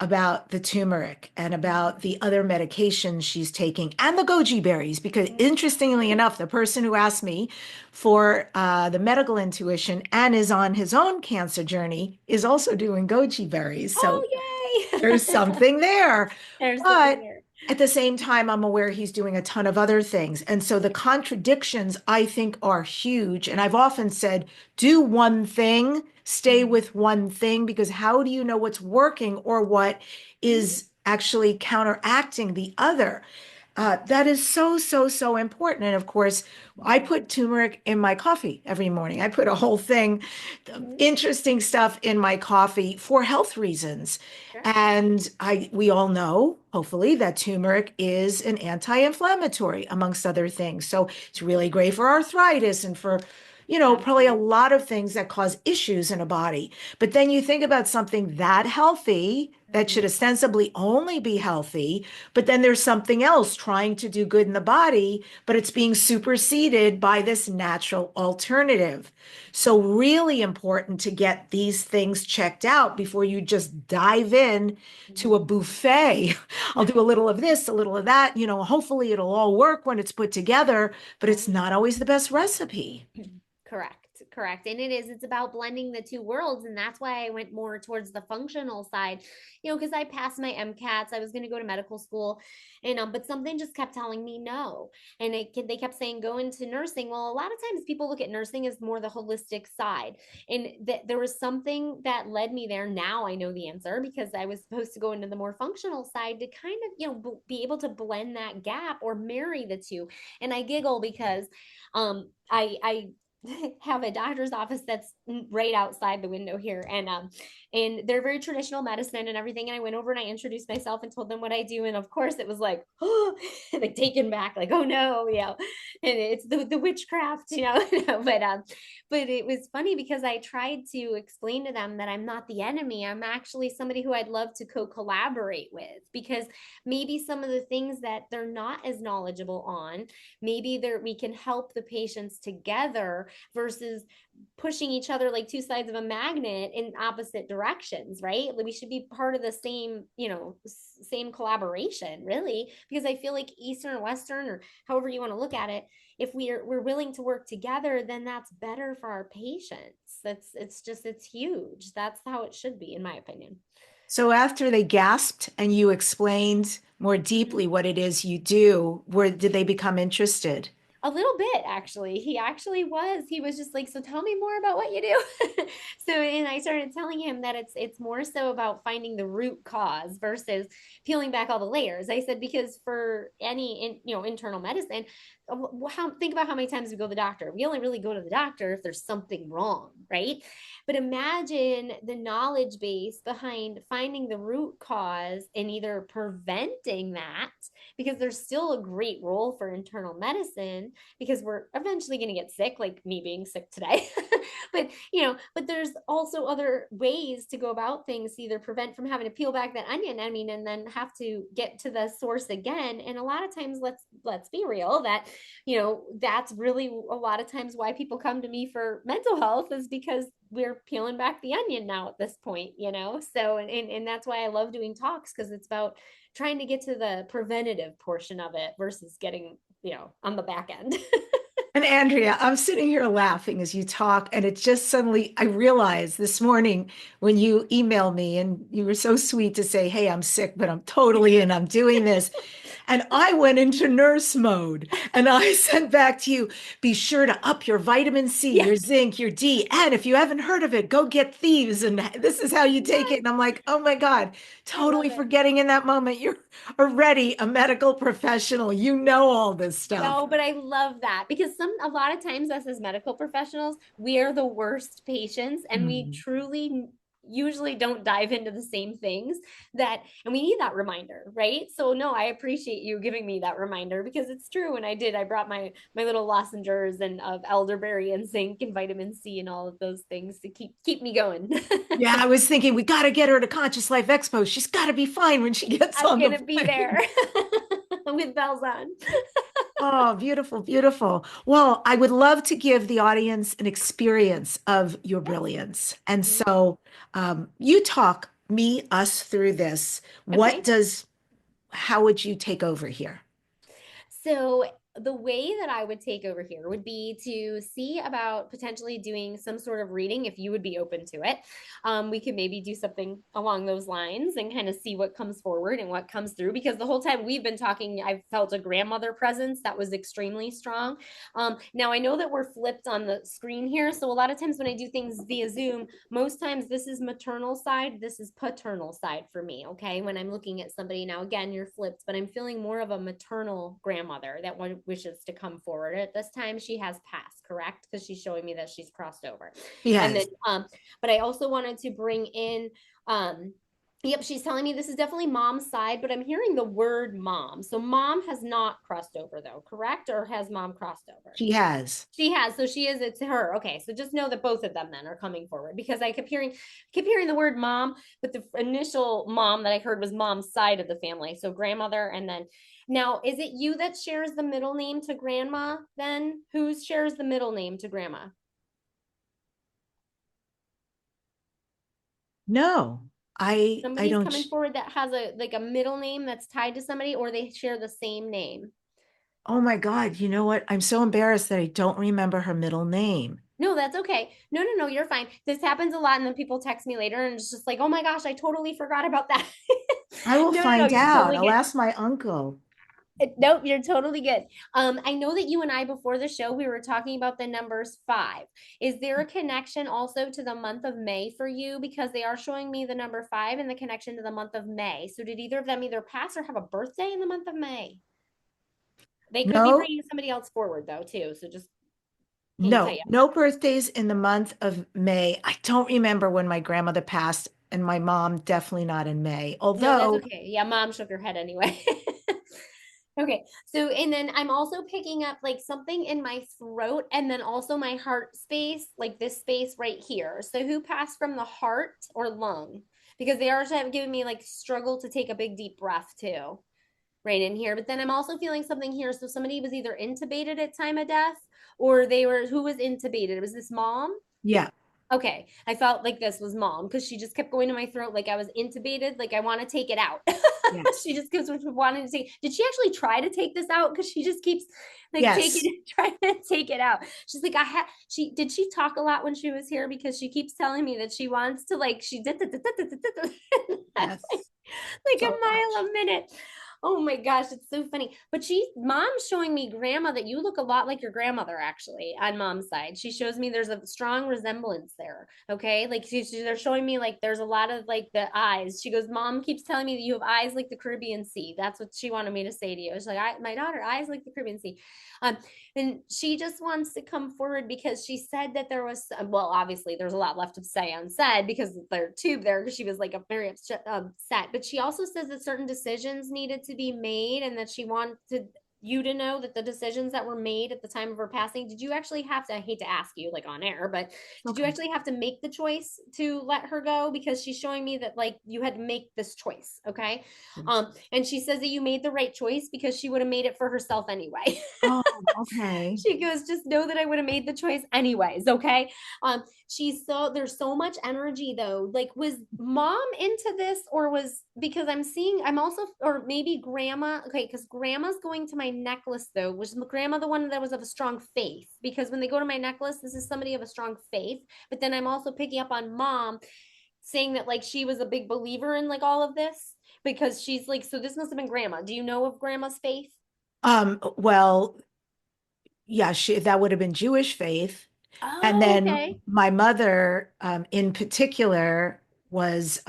Speaker 2: about the turmeric and about the other medications she's taking and the goji berries, because interestingly enough, the person who asked me for the medical intuition and is on his own cancer journey is also doing goji berries. So
Speaker 3: Oh,
Speaker 2: there's
Speaker 3: yay.
Speaker 2: something there.
Speaker 3: There's something
Speaker 2: But
Speaker 3: there.
Speaker 2: at the same time, I'm aware he's doing a ton of other things. And so the contradictions, I think, are huge. And I've often said, do one thing, stay with one thing, because how do you know what's working or what is actually counteracting the other? That is so, so, so important. And of course, I put turmeric in my coffee every morning. I put a whole thing, interesting stuff in my coffee for health reasons.
Speaker 3: Sure.
Speaker 2: And we all know, hopefully, that turmeric is an anti-inflammatory, amongst other things. So it's really great for arthritis and for, probably a lot of things that cause issues in a body. But then you think about something that healthy that should ostensibly only be healthy, but then there's something else trying to do good in the body, but it's being superseded by this natural alternative. So really important to get these things checked out before you just dive in to a buffet. I'll do a little of this, a little of that, hopefully it'll all work when it's put together, but it's not always the best recipe.
Speaker 3: Correct. Correct. And it's about blending the two worlds. And that's why I went more towards the functional side, because I passed my MCATs. I was going to go to medical school, but something just kept telling me no. And they kept saying, go into nursing. Well, a lot of times people look at nursing as more the holistic side. And there was something that led me there. Now I know the answer, because I was supposed to go into the more functional side to kind of, be able to blend that gap or marry the two. And I giggle because, I have a doctor's office that's right outside the window here, and they're very traditional medicine and everything. And I went over and I introduced myself and told them what I do, and of course it was like, oh, like taken back, like, oh no, and it's the witchcraft, but it was funny because I tried to explain to them that I'm not the enemy. I'm actually somebody who I'd love to co-collaborate with, because maybe some of the things that they're not as knowledgeable on, maybe we can help the patients together versus pushing each other like two sides of a magnet in opposite directions, right? Like we should be part of the same, same collaboration, really, because I feel like Eastern or Western, or however you want to look at it, if we're willing to work together, then that's better for our patients. It's huge. That's how it should be, in my opinion.
Speaker 2: So after they gasped and you explained more deeply what it is you do, did they become interested?
Speaker 3: A little bit, actually. He was just like, "So tell me more about what you do." And I started telling him that it's more so about finding the root cause versus peeling back all the layers. I said, because for any internal medicine, think about how many times we go to the doctor. We only really go to the doctor if there's something wrong, right? But imagine the knowledge base behind finding the root cause and either preventing that, because there's still a great role for internal medicine, because we're eventually going to get sick, like me being sick today. But but there's also other ways to go about things to either prevent from having to peel back that onion, I mean, and then have to get to the source again. And a lot of times, let's be real, that that's really a lot of times why people come to me for mental health, is because we're peeling back the onion now at this point. So and that's why I love doing talks, because it's about trying to get to the preventative portion of it versus getting on the back end.
Speaker 2: And Andrea, I'm sitting here laughing as you talk, and it just suddenly, I realized this morning when you emailed me and you were so sweet to say, hey, I'm sick, but I'm totally in, I'm doing this. And I went into nurse mode and I sent back to you, be sure to up your vitamin C,
Speaker 3: Yeah.
Speaker 2: your zinc, your D. And if you haven't heard of it, go get Thieves. And this is how you take it. And I'm like, oh my God, totally forgetting in that moment. You're already a medical professional. You know all this stuff.
Speaker 3: No, but I love that, because a lot of times us as medical professionals, we are the worst patients, and we
Speaker 2: Mm.
Speaker 3: truly usually don't dive into the same things and we need that reminder, right? So no, I appreciate you giving me that reminder, because it's true. And I brought my little lozenges and of elderberry and zinc and vitamin C and all of those things to keep me going.
Speaker 2: Yeah, I was thinking we got to get her to Conscious Life Expo. She's got to be fine when she gets
Speaker 3: I'm
Speaker 2: on the
Speaker 3: gonna be there
Speaker 2: plane.
Speaker 3: with bells on.
Speaker 2: Oh, beautiful, beautiful. Well, I would love to give the audience an experience of your
Speaker 3: Yes.
Speaker 2: brilliance. And so you talk us through this.
Speaker 3: Okay.
Speaker 2: How would you take over here?
Speaker 3: So the way that I would take over here would be to see about potentially doing some sort of reading, if you would be open to it. We could maybe do something along those lines and kind of see what comes forward and what comes through, because the whole time we've been talking, I've felt a grandmother presence that was extremely strong. Now I know that we're flipped on the screen here. So a lot of times when I do things via Zoom, most times this is maternal side, this is paternal side for me. Okay. When I'm looking at somebody now, again, you're flipped, but I'm feeling more of a maternal grandmother that wishes to come forward. At this time, she has passed, correct? Because she's showing me that she's crossed over. And then, but I also wanted to bring in, yep, she's telling me this is definitely mom's side, but I'm hearing the word mom. So mom has not crossed over though, correct? Or has mom crossed over?
Speaker 2: She has.
Speaker 3: She has. So she is, it's her. Okay. So just know that both of them then are coming forward, because I kept hearing the word mom, but the initial mom that I heard was mom's side of the family. So grandmother. And then now, is it you that shares the middle name to grandma then? Who shares the middle name to grandma?
Speaker 2: No, I
Speaker 3: Somebody's
Speaker 2: don't.
Speaker 3: coming forward that has a middle name that's tied to somebody, or they share the same name.
Speaker 2: Oh my God, you know what? I'm so embarrassed that I don't remember her middle name.
Speaker 3: No, that's okay. No, you're fine. This happens a lot, and then people text me later, and it's just like, oh my gosh, I totally forgot about that.
Speaker 2: I will
Speaker 3: No,
Speaker 2: find
Speaker 3: you're
Speaker 2: out.
Speaker 3: totally
Speaker 2: I'll
Speaker 3: good.
Speaker 2: ask my uncle.
Speaker 3: Nope, you're totally good. I know that you and I before the show we were talking about the numbers 5. Is there a connection also to the month of May for you? Because they are showing me the number 5 and the connection to the month of May. So did either of them either pass or have a birthday in the month of May? They could be
Speaker 2: No,
Speaker 3: bringing somebody else forward though too. So just hang tight.
Speaker 2: no birthdays in the month of May. I don't remember when my grandmother passed, and my mom definitely not in May.
Speaker 3: No, that's
Speaker 2: Although,
Speaker 3: okay. Yeah, mom shook her head anyway. Okay. So, and then I'm also picking up like something in my throat and then also my heart space, like this space right here. So, who passed from the heart or lung? Because they are giving me like struggle to take a big deep breath too, right in here. But then I'm also feeling something here. So, somebody was either intubated at time of death, or who was intubated? Was this mom?
Speaker 2: yeah,
Speaker 3: Okay. I felt like this was mom, because she just kept going to my throat like I was intubated, like I want to take it out.
Speaker 2: yes,
Speaker 3: She just keeps wanting to take. Did she actually try to take this out? Because she just keeps like
Speaker 2: yes.
Speaker 3: trying to take it out. She's like, did she talk a lot when she was here? Because she keeps telling me that she wants to, like, she did like
Speaker 2: Yes,
Speaker 3: a
Speaker 2: so
Speaker 3: mile
Speaker 2: much.
Speaker 3: a minute. Oh my gosh, it's so funny. But mom's showing me grandma that you look a lot like your grandmother actually on mom's side. She shows me there's a strong resemblance there. Okay. Like they're showing me like there's a lot of like the eyes. She goes, Mom keeps telling me that you have eyes like the Caribbean Sea. That's what she wanted me to say to you. She's like, my daughter, eyes like the Caribbean Sea. Um, and she just wants to come forward because she said that there was, well, obviously there's a lot left to say unsaid because of their tube there, because she was like a very upset, but she also says that certain decisions needed to be made and that she wanted you to know that the decisions that were made at the time of her passing, did you actually have to, I hate to ask you like on air, but did you actually have to make the choice to let her go? Because she's showing me that like you had to make this choice. Okay. And she says that you made the right choice because she would have made it for herself anyway.
Speaker 2: Oh, okay.
Speaker 3: She goes, just know that I would have made the choice anyways. Okay. There's so much energy though. Like, was mom into this, or was, because I'm also, or maybe grandma. Okay. Cause grandma's going to my necklace though. Was grandma the one that was of a strong faith? Because when they go to my necklace, this is somebody of a strong faith. But then I'm also picking up on mom saying that like she was a big believer in like all of this, because she's like, so this must have been grandma. Do you know of grandma's faith?
Speaker 2: Well, yeah, that would have been Jewish faith. And
Speaker 3: Oh,
Speaker 2: then
Speaker 3: okay.
Speaker 2: my mother, in particular, was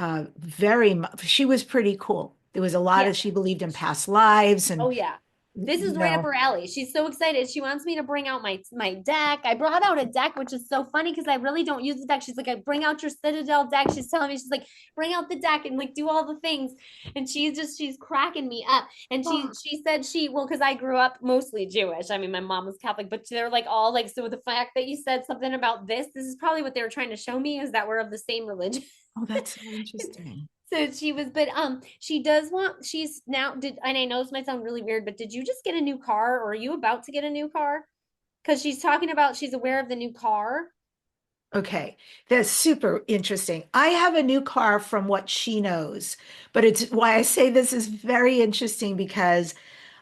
Speaker 2: she was pretty cool. There was a lot
Speaker 3: Yeah.
Speaker 2: of, she believed in past lives and,
Speaker 3: Oh yeah. This is
Speaker 2: you
Speaker 3: right up
Speaker 2: know,
Speaker 3: her alley. She's so excited. She wants me to bring out my deck. I brought out a deck, which is so funny because I really don't use the deck. She's like, I bring out your Citadel deck. She's telling me, she's like, bring out the deck and like do all the things. And she's cracking me up. And
Speaker 2: oh,
Speaker 3: she said well, because I grew up mostly Jewish. I mean, my mom was Catholic, but they're like all like, so the fact that you said something about this is probably what they were trying to show me, is that we're of the same religion.
Speaker 2: oh, that's so interesting.
Speaker 3: So she was, but she does want, she's now did, and I know this might sound really weird, but did you just get a new car, or are you about to get a new car? Because she's talking about she's aware of the new car.
Speaker 2: Okay, that's super interesting. I have a new car from what she knows, but it's why I say this is very interesting because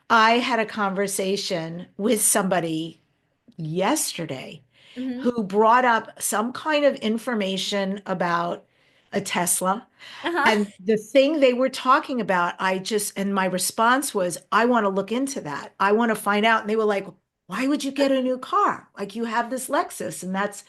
Speaker 2: I had a conversation with somebody yesterday
Speaker 3: Mm-hmm.
Speaker 2: who brought up some kind of information about a Tesla.
Speaker 3: Uh-huh.
Speaker 2: And the thing they were talking about, and my response was, I want to look into that. I want to find out. And they were like, why would you get a new car? Like you have this Lexus, and that's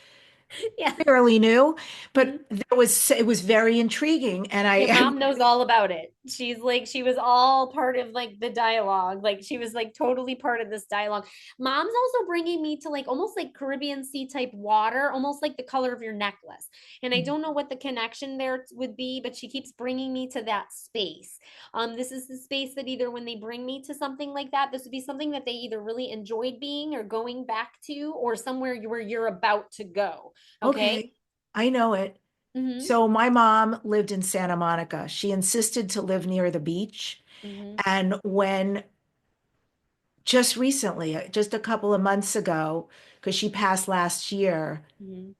Speaker 3: Yeah.
Speaker 2: fairly new,
Speaker 3: Mm-hmm.
Speaker 2: but it was very intriguing. And
Speaker 3: Yeah,
Speaker 2: I
Speaker 3: mom knows all about it. She's like, she was all part of like the dialogue. Like she was like totally part of this dialogue. Mom's also bringing me to like almost like Caribbean Sea type water, almost like the color of your necklace. And I don't know what the connection there would be, but she keeps bringing me to that space. This is the space that either when they bring me to something like that, this would be something that they either really enjoyed being or going back to, or somewhere where you're about to go. Okay.
Speaker 2: okay, I know it.
Speaker 3: Mm-hmm.
Speaker 2: So my mom lived in Santa Monica. She insisted to live near the beach.
Speaker 3: Mm-hmm.
Speaker 2: And when just recently, just a couple of months ago, because she passed last year,
Speaker 3: Mm-hmm.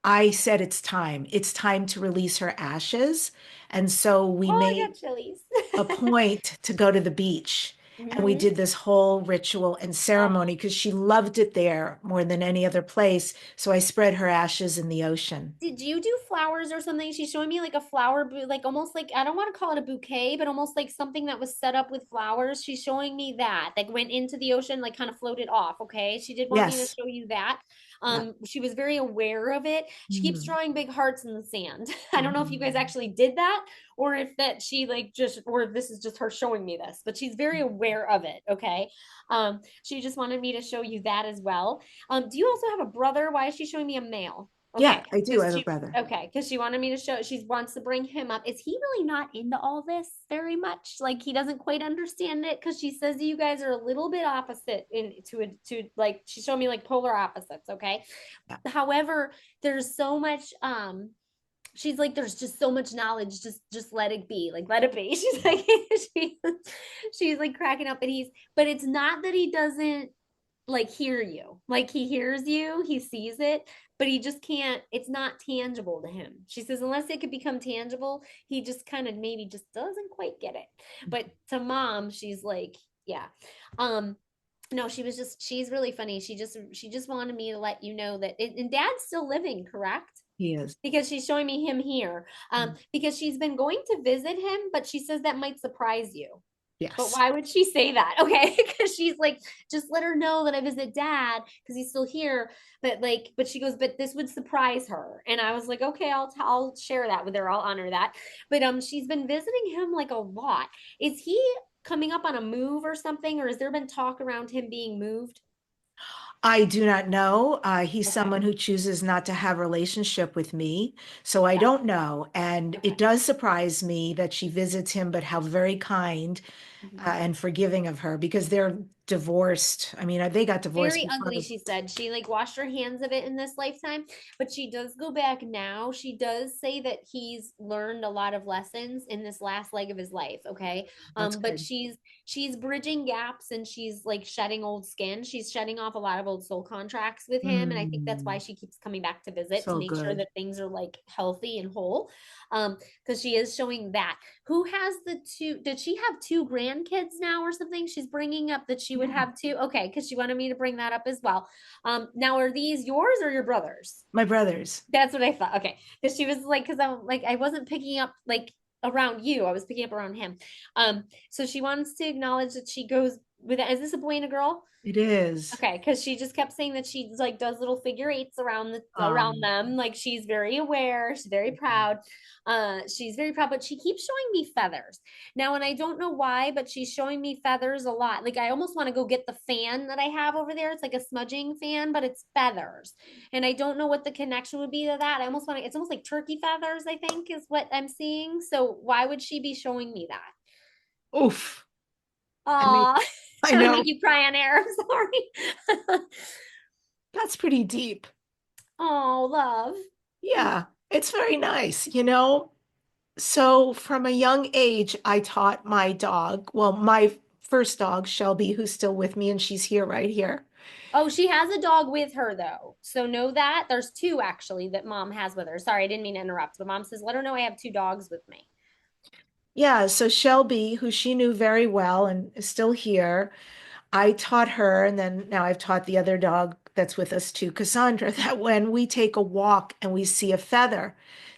Speaker 2: I said it's time. It's time to release her ashes. And so we
Speaker 3: Oh, I
Speaker 2: made
Speaker 3: got chilies.
Speaker 2: a point to go to the beach. And we
Speaker 3: Hmm.
Speaker 2: did this whole ritual and ceremony because she loved it there more than any other place. So I spread her ashes in the ocean.
Speaker 3: Did you do flowers or something? She's showing me like a flower, like almost like, I don't want to call it a bouquet, but almost like something that was set up with flowers. She's showing me that went into the ocean, like kind of floated off. Okay. She did want me to
Speaker 2: Yes.
Speaker 3: show you that.
Speaker 2: Yeah.
Speaker 3: She was very aware of it. She keeps
Speaker 2: Mhm.
Speaker 3: drawing big hearts in the sand. I don't know if you guys
Speaker 2: Mhm.
Speaker 3: actually did that, or if that she like just, or if this is just her showing me this, but she's very aware of it. Okay. She just wanted me to show you that as well. Do you also have a brother? Why is she showing me a male?
Speaker 2: Yeah,
Speaker 3: Okay,
Speaker 2: I do. I
Speaker 3: because
Speaker 2: have a brother.
Speaker 3: she wanted me to show, she wants to bring him up. Is he really not into all this very much? Like he doesn't quite understand it, because she says that you guys are a little bit opposite to like, she showed me like polar opposites. Okay.
Speaker 2: Yeah.
Speaker 3: However, there's so much she's like, there's just so much knowledge, just let it be, like let it be. She's like she's like cracking up, and but it's not that he doesn't like hear you, like he hears you, he sees it, but he just can't, it's not tangible to him. She says unless it could become tangible, he just kind of maybe just doesn't quite get it. But to mom, she's like, yeah. No, she's really funny. She just wanted me to let you know that and dad's still living, correct?
Speaker 2: He is.
Speaker 3: Because she's showing me him here, because she's been going to visit him, but she says that might surprise you. But
Speaker 2: Yes.
Speaker 3: why would she say that? Okay, because she's like, just let her know that I visit dad because he's still here. But she goes, but this would surprise her. And I was like, okay, I'll share that with her. I'll honor that. But she's been visiting him like a lot. Is he coming up on a move or something, or has there been talk around him being moved?
Speaker 2: I do not know. He's
Speaker 3: Okay,
Speaker 2: someone who chooses not to have a relationship with me, so I
Speaker 3: got
Speaker 2: don't know. And
Speaker 3: it.
Speaker 2: it
Speaker 3: Okay.
Speaker 2: does surprise me that she visits him, but how very kind
Speaker 3: Mhm.
Speaker 2: and forgiving of her because they're divorced. I mean, they got divorced
Speaker 3: Very
Speaker 2: before
Speaker 3: ugly, she said. She like washed her hands of it in this lifetime, but she does go back now. She does say that he's learned a lot of lessons in this last leg of his life, okay?
Speaker 2: That's
Speaker 3: But
Speaker 2: good.
Speaker 3: she's bridging gaps and she's like shedding old skin. She's shedding off a lot of old soul contracts with him, and I think that's why
Speaker 2: Mm,
Speaker 3: she keeps coming back to visit to
Speaker 2: so
Speaker 3: make sure
Speaker 2: good.
Speaker 3: that things are like healthy and whole. Because she is showing that. Who has the two? Did she have two grandkids now or something? She's bringing up that she would
Speaker 2: Yeah.
Speaker 3: have two. Okay, because she wanted me to bring that up as well. Now are these yours or your brother's?
Speaker 2: My brothers.
Speaker 3: That's what I thought. Okay, because she was like, because I'm like, I wasn't picking up like around you. I was picking up around him. So she wants to acknowledge that she goes with. Is this a boy and a girl?
Speaker 2: It is.
Speaker 3: Okay, because she just kept saying that she like does little figure eights around
Speaker 2: Um,
Speaker 3: them. Like she's very aware, she's very proud. She's very proud, but she keeps showing me feathers. Now, and I don't know why, but she's showing me feathers a lot. Like I almost want to go get the fan that I have over there. It's like a smudging fan, but it's feathers. And I don't know what the connection would be to that. I almost want to, it's almost like turkey feathers, I think, is what I'm seeing. So why would she be showing me that?
Speaker 2: oof. I mean,
Speaker 3: Aw,
Speaker 2: I
Speaker 3: gonna
Speaker 2: know
Speaker 3: make you cry on air. I'm sorry.
Speaker 2: that's pretty deep.
Speaker 3: Oh, love.
Speaker 2: Yeah, it's very nice, you know? So from a young age, I taught my dog, well, my first dog, Shelby, who's still with me, and she's here right here.
Speaker 3: Oh, she has a dog with her though. So know that there's two actually that mom has with her. Sorry, I didn't mean to interrupt, but mom says, let her know I have two dogs with me.
Speaker 2: Yeah, so Shelby, who she knew very well and is still here, I taught her, and then now I've taught the other dog that's with us too, Cassandra, that when we take a walk and we see a feather,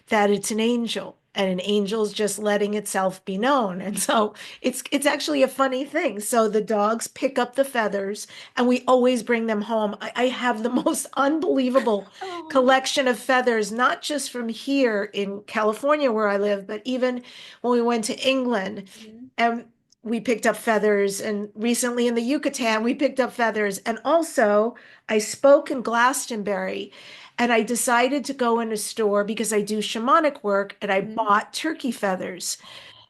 Speaker 2: that it's an angel, and an angel's just letting itself be known. And so it's actually a funny thing. So the dogs pick up the feathers, and we always bring them home. I have the most unbelievable
Speaker 3: Oh.
Speaker 2: collection of feathers, not just from here in California where I live, but even when we went to England.
Speaker 3: Mhm.
Speaker 2: And we picked up feathers, and recently in the Yucatan we picked up feathers, and also I spoke in Glastonbury, and I decided to go in a store because I do shamanic work, and I
Speaker 3: Mhm.
Speaker 2: bought turkey feathers,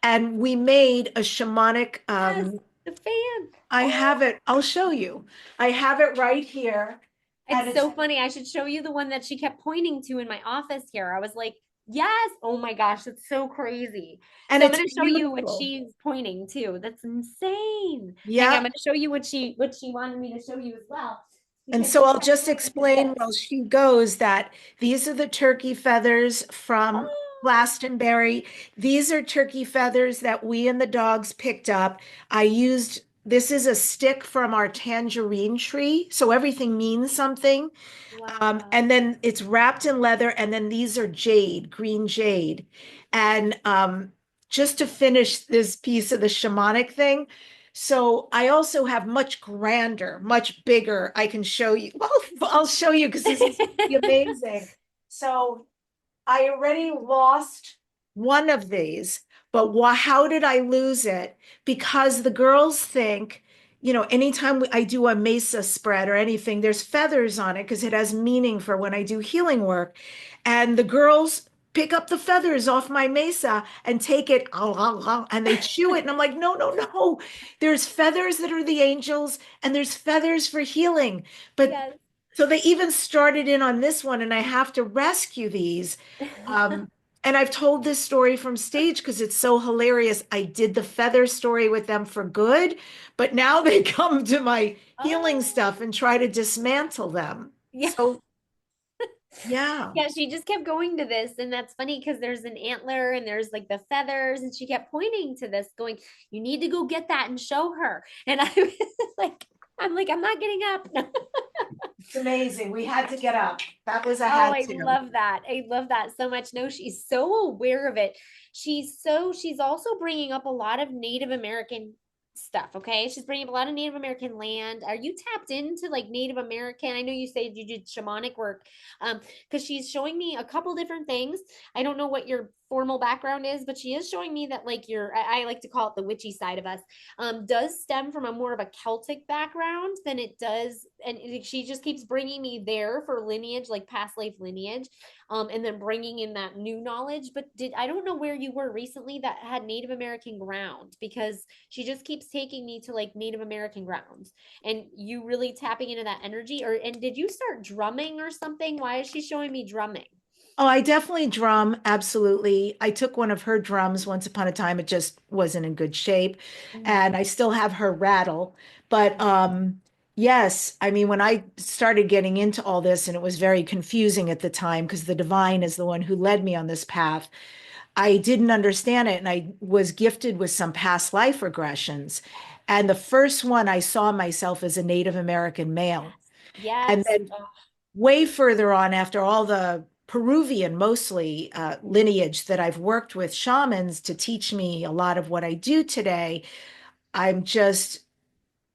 Speaker 2: and we made a shamanic
Speaker 3: Yes, the fan.
Speaker 2: I have
Speaker 3: Oh,
Speaker 2: it, I'll show you. I have it right here, and
Speaker 3: it's
Speaker 2: it's
Speaker 3: so funny. I should show you the one that she kept pointing to in my office here. I was like, yes. Oh my gosh, it's so crazy.
Speaker 2: and
Speaker 3: So I'm
Speaker 2: it's
Speaker 3: going to show you what
Speaker 2: beautiful.
Speaker 3: she's pointing to. That's insane. Hang on, I'm
Speaker 2: Yeah.
Speaker 3: going to show you what she wanted me to show you as well
Speaker 2: And
Speaker 3: because
Speaker 2: so
Speaker 3: she
Speaker 2: I'll
Speaker 3: kept
Speaker 2: just
Speaker 3: pointing to
Speaker 2: explain
Speaker 3: this.
Speaker 2: while she goes that these are the turkey feathers from
Speaker 3: Oh,
Speaker 2: Glastonbury. These are turkey feathers that we and the dogs picked up. I used, this is a stick from our tangerine tree. So everything means something.
Speaker 3: wow.
Speaker 2: And then it's wrapped in leather. And then these are jade, green jade. And just to finish this piece of the shamanic thing, so I also have much grander, much bigger. I can show you. Well, I'll show you because this is amazing. So I already lost one of these, but how did I lose it? Because the girls think, anytime I do a mesa spread or anything, there's feathers on it because it has meaning for when I do healing work. And the girls pick up the feathers off my mesa and take it and they chew it. And I'm like, no, no, no. There's feathers that are the angels and there's feathers for healing. But
Speaker 3: Yes.
Speaker 2: so they even started in on this one, and I have to rescue these. Um, and I've told this story from stage because it's so hilarious. I did the feather story with them for good, but now they come to my healing stuff
Speaker 3: Oh,
Speaker 2: and try to dismantle them.
Speaker 3: yeah.
Speaker 2: So, yeah.
Speaker 3: Yeah, she just kept going to this, and that's funny because there's an antler and there's like the feathers, and she kept pointing to this, going, "You need to go get that and show her." And I was like, I'm not getting up.
Speaker 2: It's amazing. We had to get up. That was a
Speaker 3: Oh,
Speaker 2: had
Speaker 3: I
Speaker 2: to.
Speaker 3: love that. I love that so much. No, she's so aware of it. She's also bringing up a lot of Native American. stuff. Okay. She's bringing up a lot of Native American land. Are you tapped into like Native American? I know you said you did shamanic work. Because she's showing me a couple different things. I don't know what your formal background is, but she is showing me that like I like to call it the witchy side of us, does stem from a more of a Celtic background than it does. And she just keeps bringing me there for lineage, like past life lineage, and then bringing in that new knowledge. But I don't know where you were recently that had Native American ground, because she just keeps taking me to like Native American grounds, and you really tapping into that energy. And did you start drumming or something? Why is she showing me drumming?
Speaker 2: Oh, I definitely drum. Absolutely. I took one of her drums once upon a time. It just wasn't in good shape.
Speaker 3: Mm-hmm.
Speaker 2: And I still have her rattle. But yes, I mean, when I started getting into all this, and it was very confusing at the time because the divine is the one who led me on this path, I didn't understand it. And I was gifted with some past life regressions. And the first one, I saw myself as a Native American male. And
Speaker 3: Yes.
Speaker 2: then way further on, after all the Peruvian, mostly lineage that I've worked with shamans to teach me a lot of what I do today, I'm just,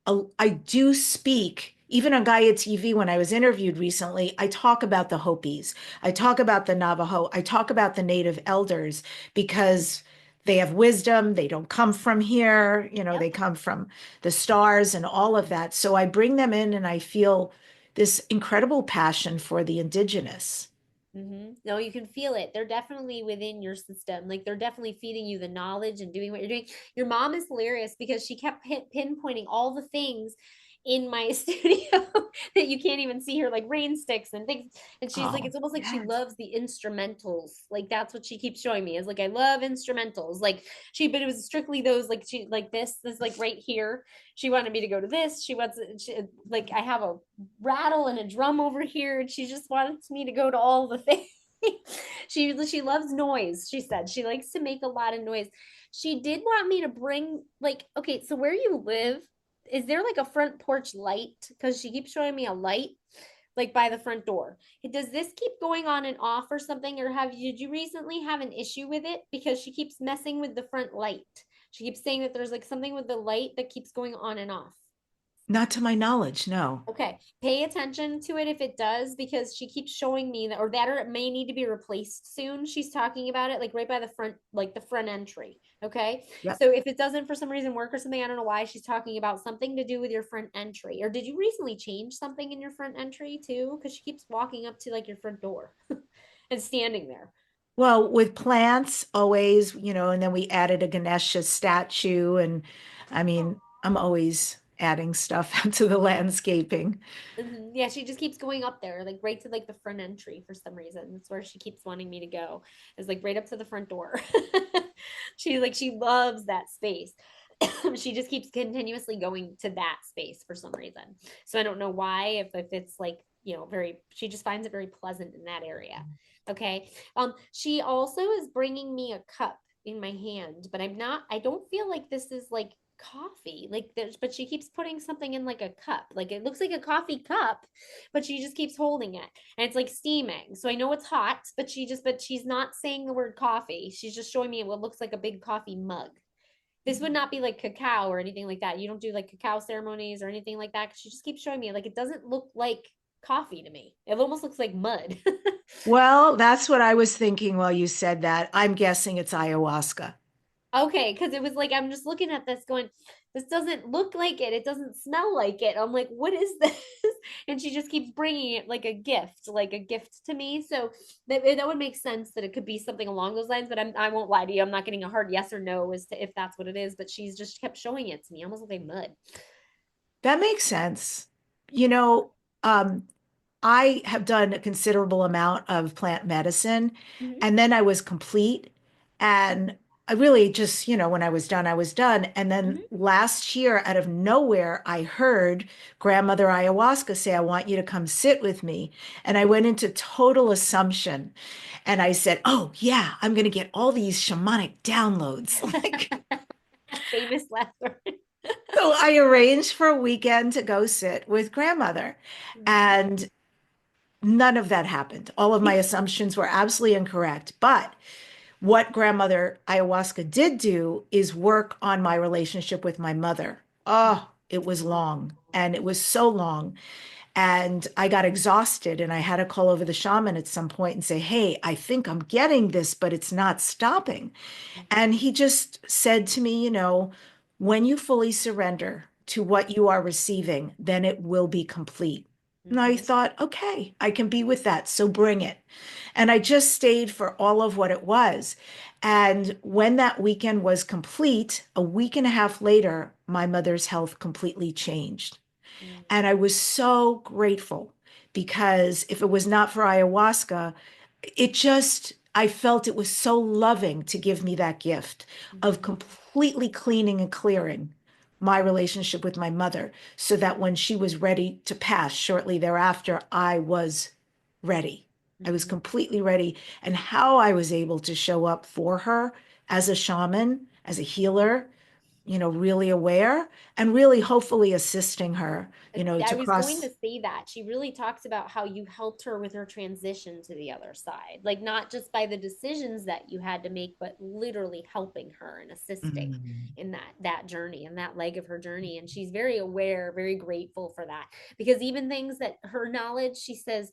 Speaker 2: I do speak. Even on Gaia TV, when I was interviewed recently, I talk about the Hopis, I talk about the Navajo, I talk about the native elders because they have wisdom. They don't come from here, they
Speaker 3: Yep.
Speaker 2: come from the stars and all of that. So I bring them in and I feel this incredible passion for the indigenous.
Speaker 3: No, you can feel it. They're definitely within your system. Like they're definitely feeding you the knowledge and doing what you're doing. Your mom is hilarious because she kept pinpointing all the things in my studio that you can't even see her, like rain sticks and things. And she's like,
Speaker 2: Oh,
Speaker 3: it's almost like she
Speaker 2: yes.
Speaker 3: loves the instrumentals. Like that's what she keeps showing me, is like, I love instrumentals. Like but it was strictly those, like she, like this, like right here. She wanted me to go to this. Like I have a rattle and a drum over here, and she just wants me to go to all the things. She loves noise. She said she likes to make a lot of noise. She did want me to bring, like, okay, so where you live, is there like a front porch light? Because she keeps showing me a light like by the front door. Does this keep going on and off or something? Or did you recently have an issue with it? Because she keeps messing with the front light. She keeps saying that there's like something with the light that keeps going on and off.
Speaker 2: Not to my knowledge, no.
Speaker 3: Okay, pay attention to it if it does, because she keeps showing me that, or it may need to be replaced soon. She's talking about it like right by the front, like the front entry. Okay,
Speaker 2: Yep.
Speaker 3: so if it doesn't for some reason work or something, I don't know why, she's talking about something to do with your front entry. Or did you recently change something in your front entry too? Because she keeps walking up to like your front door and standing there.
Speaker 2: Well, with plants, always, and then we added a Ganesha statue. And I mean, I'm always adding stuff to the landscaping.
Speaker 3: Yeah, she just keeps going up there, like right to like the front entry for some reason. That's where she keeps wanting me to go. Is like right up to the front door. She loves that space. She just keeps continuously going to that space for some reason. So I don't know why, if it's like, very, she just finds it very pleasant in that area. Okay. She also is bringing me a cup in my hand, but I don't feel like this is like coffee, like but she keeps putting something in like a cup, like it looks like a coffee cup, but she just keeps holding it, and it's like steaming, so I know it's hot, but she's not saying the word coffee. She's just showing me what looks like a big coffee mug. This would not be like cacao or anything like that. You don't do like cacao ceremonies or anything like that. She just keeps showing me like it doesn't look like coffee to me. It almost looks like mud.
Speaker 2: Well, that's what I was thinking while you said that. I'm guessing it's ayahuasca.
Speaker 3: Okay, because it was like, I'm just looking at this going, this doesn't look like it. It doesn't smell like it. I'm like, what is this? And she just keeps bringing it like a gift to me. So that would make sense that it could be something along those lines. But I won't lie to you. I'm not getting a hard yes or no as to if that's what it is. But she's just kept showing it to me, almost like mud.
Speaker 2: That makes sense. You know, um, I have done a considerable amount of plant medicine,
Speaker 3: Mm-hmm.
Speaker 2: and then I was complete. And I really just, when I was done, I was done. And then
Speaker 3: Mm-hmm.
Speaker 2: last year, out of nowhere, I heard Grandmother Ayahuasca say, I want you to come sit with me. And I went into total assumption. And I said, oh, yeah, I'm going to get all these shamanic downloads. Like,
Speaker 3: Famous last word.
Speaker 2: so I arranged for a weekend to go sit with Grandmother.
Speaker 3: Mm-hmm.
Speaker 2: And none of that happened. All of my assumptions were absolutely incorrect. But What grandmother ayahuasca did do is work on my relationship with my mother. Oh, it was long, and it was so long. And I got exhausted, and I had to call over the shaman at some point and say, "Hey, I think I'm getting this, but it's not stopping." And he just said to me, when you fully surrender to what you are receiving, then it will be complete. And I
Speaker 3: Mhm.
Speaker 2: thought, okay, I can be with that. So bring it. And I just stayed for all of what it was. And when that weekend was complete, a week and a half later, my mother's health completely changed.
Speaker 3: Mhm.
Speaker 2: And I was so grateful because if it was not for ayahuasca, I felt it was so loving to give me that gift of
Speaker 3: Mhm.
Speaker 2: completely cleaning and clearing my relationship with my mother so that when she was ready to pass shortly thereafter, I was ready. I was
Speaker 3: Mhm.
Speaker 2: completely ready. And how I was able to show up for her as a shaman, as a healer, really aware and really hopefully assisting her,
Speaker 3: I
Speaker 2: to
Speaker 3: was going
Speaker 2: cross.
Speaker 3: to say that she really talks about how you helped her with her transition to the other side, like not just by the decisions that you had to make, but literally helping her and assisting
Speaker 2: Mm.
Speaker 3: in that journey and that leg of her journey. And she's very aware, very grateful for that, because even things that her knowledge, she says,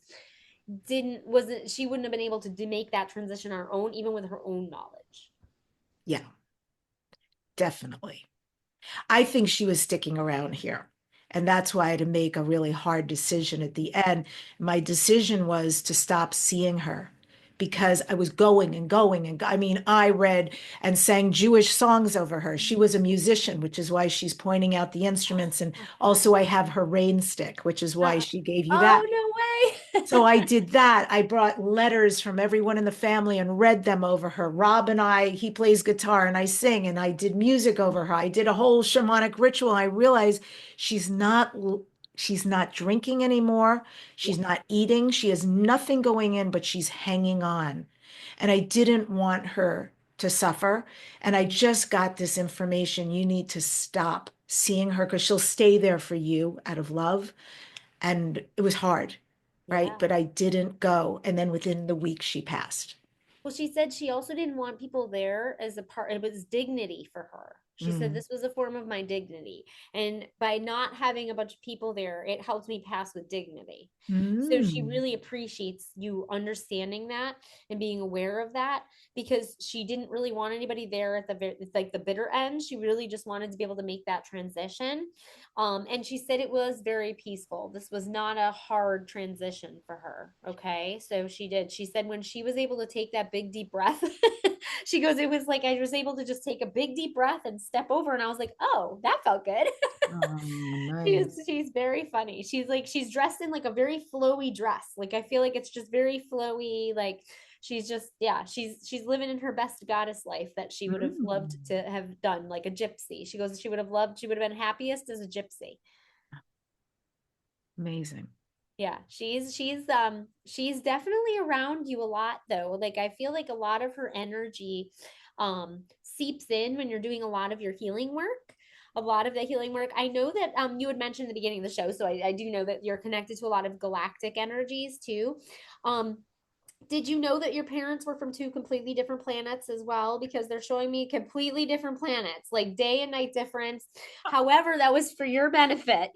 Speaker 3: didn't wasn't she wouldn't have been able to make that transition on her own, even with her own knowledge.
Speaker 2: Yeah, definitely. I think she was sticking around here. And that's why I had to make a really hard decision at the end. My decision was to stop seeing her because I was going and going. And I mean, I read and sang Jewish songs over her. She was a musician, which is why she's pointing out the instruments. And also, I have her rain stick, which is why she gave you that.
Speaker 3: Oh, no
Speaker 2: So
Speaker 3: way.
Speaker 2: I did that. I brought letters from everyone in the family and read them over her. Rob and I, he plays guitar and I sing, and I did music over her. I did a whole shamanic ritual. I realized she's not she's not drinking anymore.
Speaker 3: Yeah.
Speaker 2: She's not eating. She has nothing going in, but she's hanging on. And I didn't want her to suffer. And I just got this information. You need to stop seeing her because she'll stay there for you out of love. And it was hard, right?
Speaker 3: Yeah.
Speaker 2: But I didn't go. And then within the week, she passed.
Speaker 3: Well, she said she also didn't want people there as a part, it was dignity for her. She said
Speaker 2: Mm.
Speaker 3: this was a form of my dignity. And by not having a bunch of people there, it helped me pass with dignity. So she
Speaker 2: Mm.
Speaker 3: really appreciates you understanding that and being aware of that, because she didn't really want anybody there at like the bitter end. She really just wanted to be able to make that transition. And she said it was very peaceful. This was not a hard transition for her. Okay. So she said when she was able to take that big deep breath, she goes, it was like I was able to just take a big deep breath and step over. And I was like, oh, that felt good.
Speaker 2: Oh, nice.
Speaker 3: She's very funny. She's dressed in like a very flowy dress. Like I feel like it's just very flowy. Like she's just, yeah, she's living in her best goddess life that she would have loved
Speaker 2: Mm.
Speaker 3: to have done, like a gypsy. She goes, she would have been happiest as a gypsy.
Speaker 2: Amazing.
Speaker 3: Yeah, she's definitely around you a lot though. Like I feel like a lot of her energy seeps in when you're doing a lot of your healing work. A lot of the healing work. I know that you had mentioned at the beginning of the show, so I do know that you're connected to a lot of galactic energies too. Um, did you know that your parents were from two completely different planets as well? Because they're showing me completely different planets, like day and night difference. However, that was for your benefit.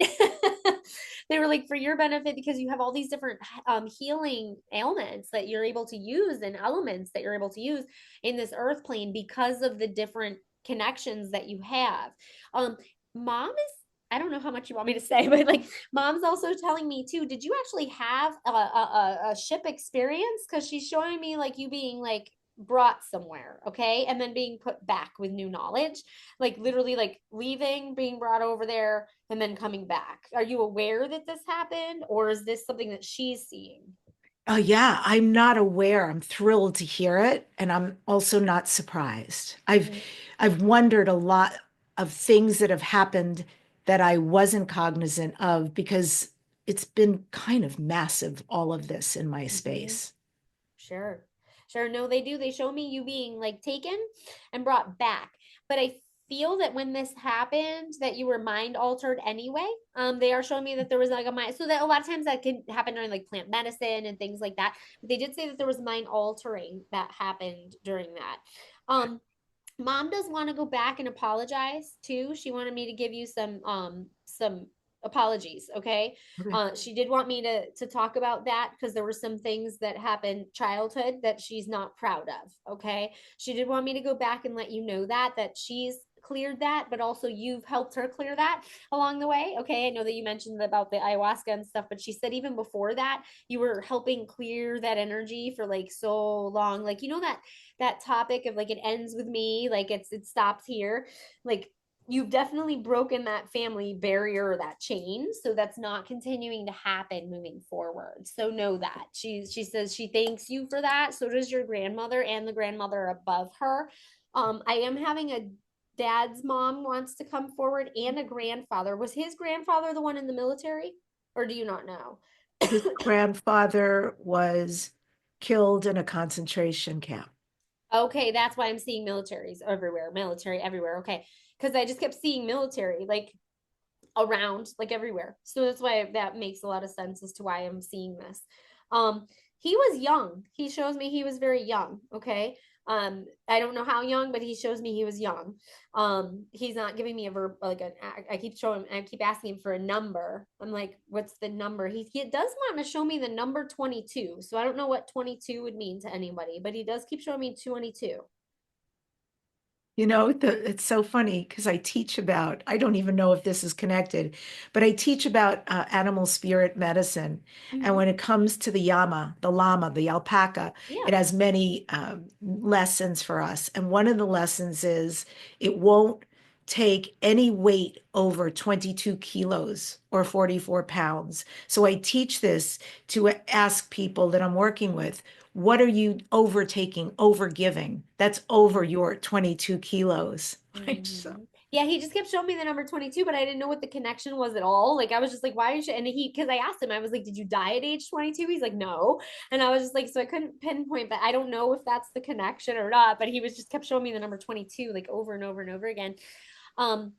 Speaker 3: They were like for your benefit because you have all these different healing ailments that you're able to use and elements that you're able to use in this earth plane because of the different connections that you have. Um, Mom is, I don't know how much you want me to say, but like mom's also telling me too, did you actually have a ship experience? Because she's showing me like you being like brought somewhere, okay, and then being put back with new knowledge, like literally like leaving, being brought over there, and then coming back. Are you aware that this happened, or is this something that she's seeing?
Speaker 2: Oh, yeah. I'm not aware. I'm thrilled to hear it. And I'm also not surprised.
Speaker 3: Mhm.
Speaker 2: I've wondered a lot of things that have happened that I wasn't cognizant of because it's been kind of massive, all of this in my
Speaker 3: Mhm.
Speaker 2: space.
Speaker 3: Sure. Sure. No, they do. They show me you being like taken and brought back. But I feel that when this happened, that you were mind altered anyway. They are showing me that there was like a mind, so that a lot of times that can happen during like plant medicine and things like that. But they did say that there was mind altering that happened during that. Mom does want to go back and apologize too. She wanted me to give you some apologies, okay?
Speaker 2: Okay.
Speaker 3: She did want me to talk about that because there were some things that happened childhood that she's not proud of, okay? She did want me to go back and let you know that she's cleared that, but also you've helped her clear that along the way, okay? I know that you mentioned about the ayahuasca and stuff, but she said even before that, you were helping clear that energy for like so long. Like, you know, that topic of like it ends with me, like it stops here. Like you've definitely broken that family barrier or that chain, so that's not continuing to happen moving forward. So know that she says she thanks you for that. So does your grandmother and the grandmother above her. I am having a dad's mom wants to come forward and a grandfather. Was his grandfather the one in the military, or do you not know?
Speaker 2: His grandfather was killed in a concentration camp.
Speaker 3: Okay, that's why I'm seeing militaries everywhere, military everywhere. Okay, because I just kept seeing military like around, like everywhere. So that's why that makes a lot of sense as to why I'm seeing this. He was young. He shows me he was very young. Okay. I don't know how young, but he shows me he was young. He's not giving me a verb, like I keep showing, I keep asking him for a number. I'm like, what's the number? He does want to show me the number 22. So I don't know what 22 would mean to anybody, but he does keep showing me 22.
Speaker 2: You know, it's so funny because I teach about, I don't even know if this is connected, but I teach about animal spirit medicine. And
Speaker 3: Mm-hmm.
Speaker 2: when it comes to the llama, the alpaca,
Speaker 3: Yeah.
Speaker 2: it has many lessons for us. And one of the lessons is it won't take any weight over 22 kilos or 44 pounds. So I teach this to ask people that I'm working with, what are you overtaking, overgiving? That's over your 22 kilos. Right. So,
Speaker 3: Mm-hmm. Yeah, he just kept showing me the number 22, but I didn't know what the connection was at all. Like I was just like, why is she? And because I asked him, I was like, did you die at age 22? He's like, no. And I was just like, so I couldn't pinpoint, but I don't know if that's the connection or not. But he was just kept showing me the number 22 like over and over and over again. Um,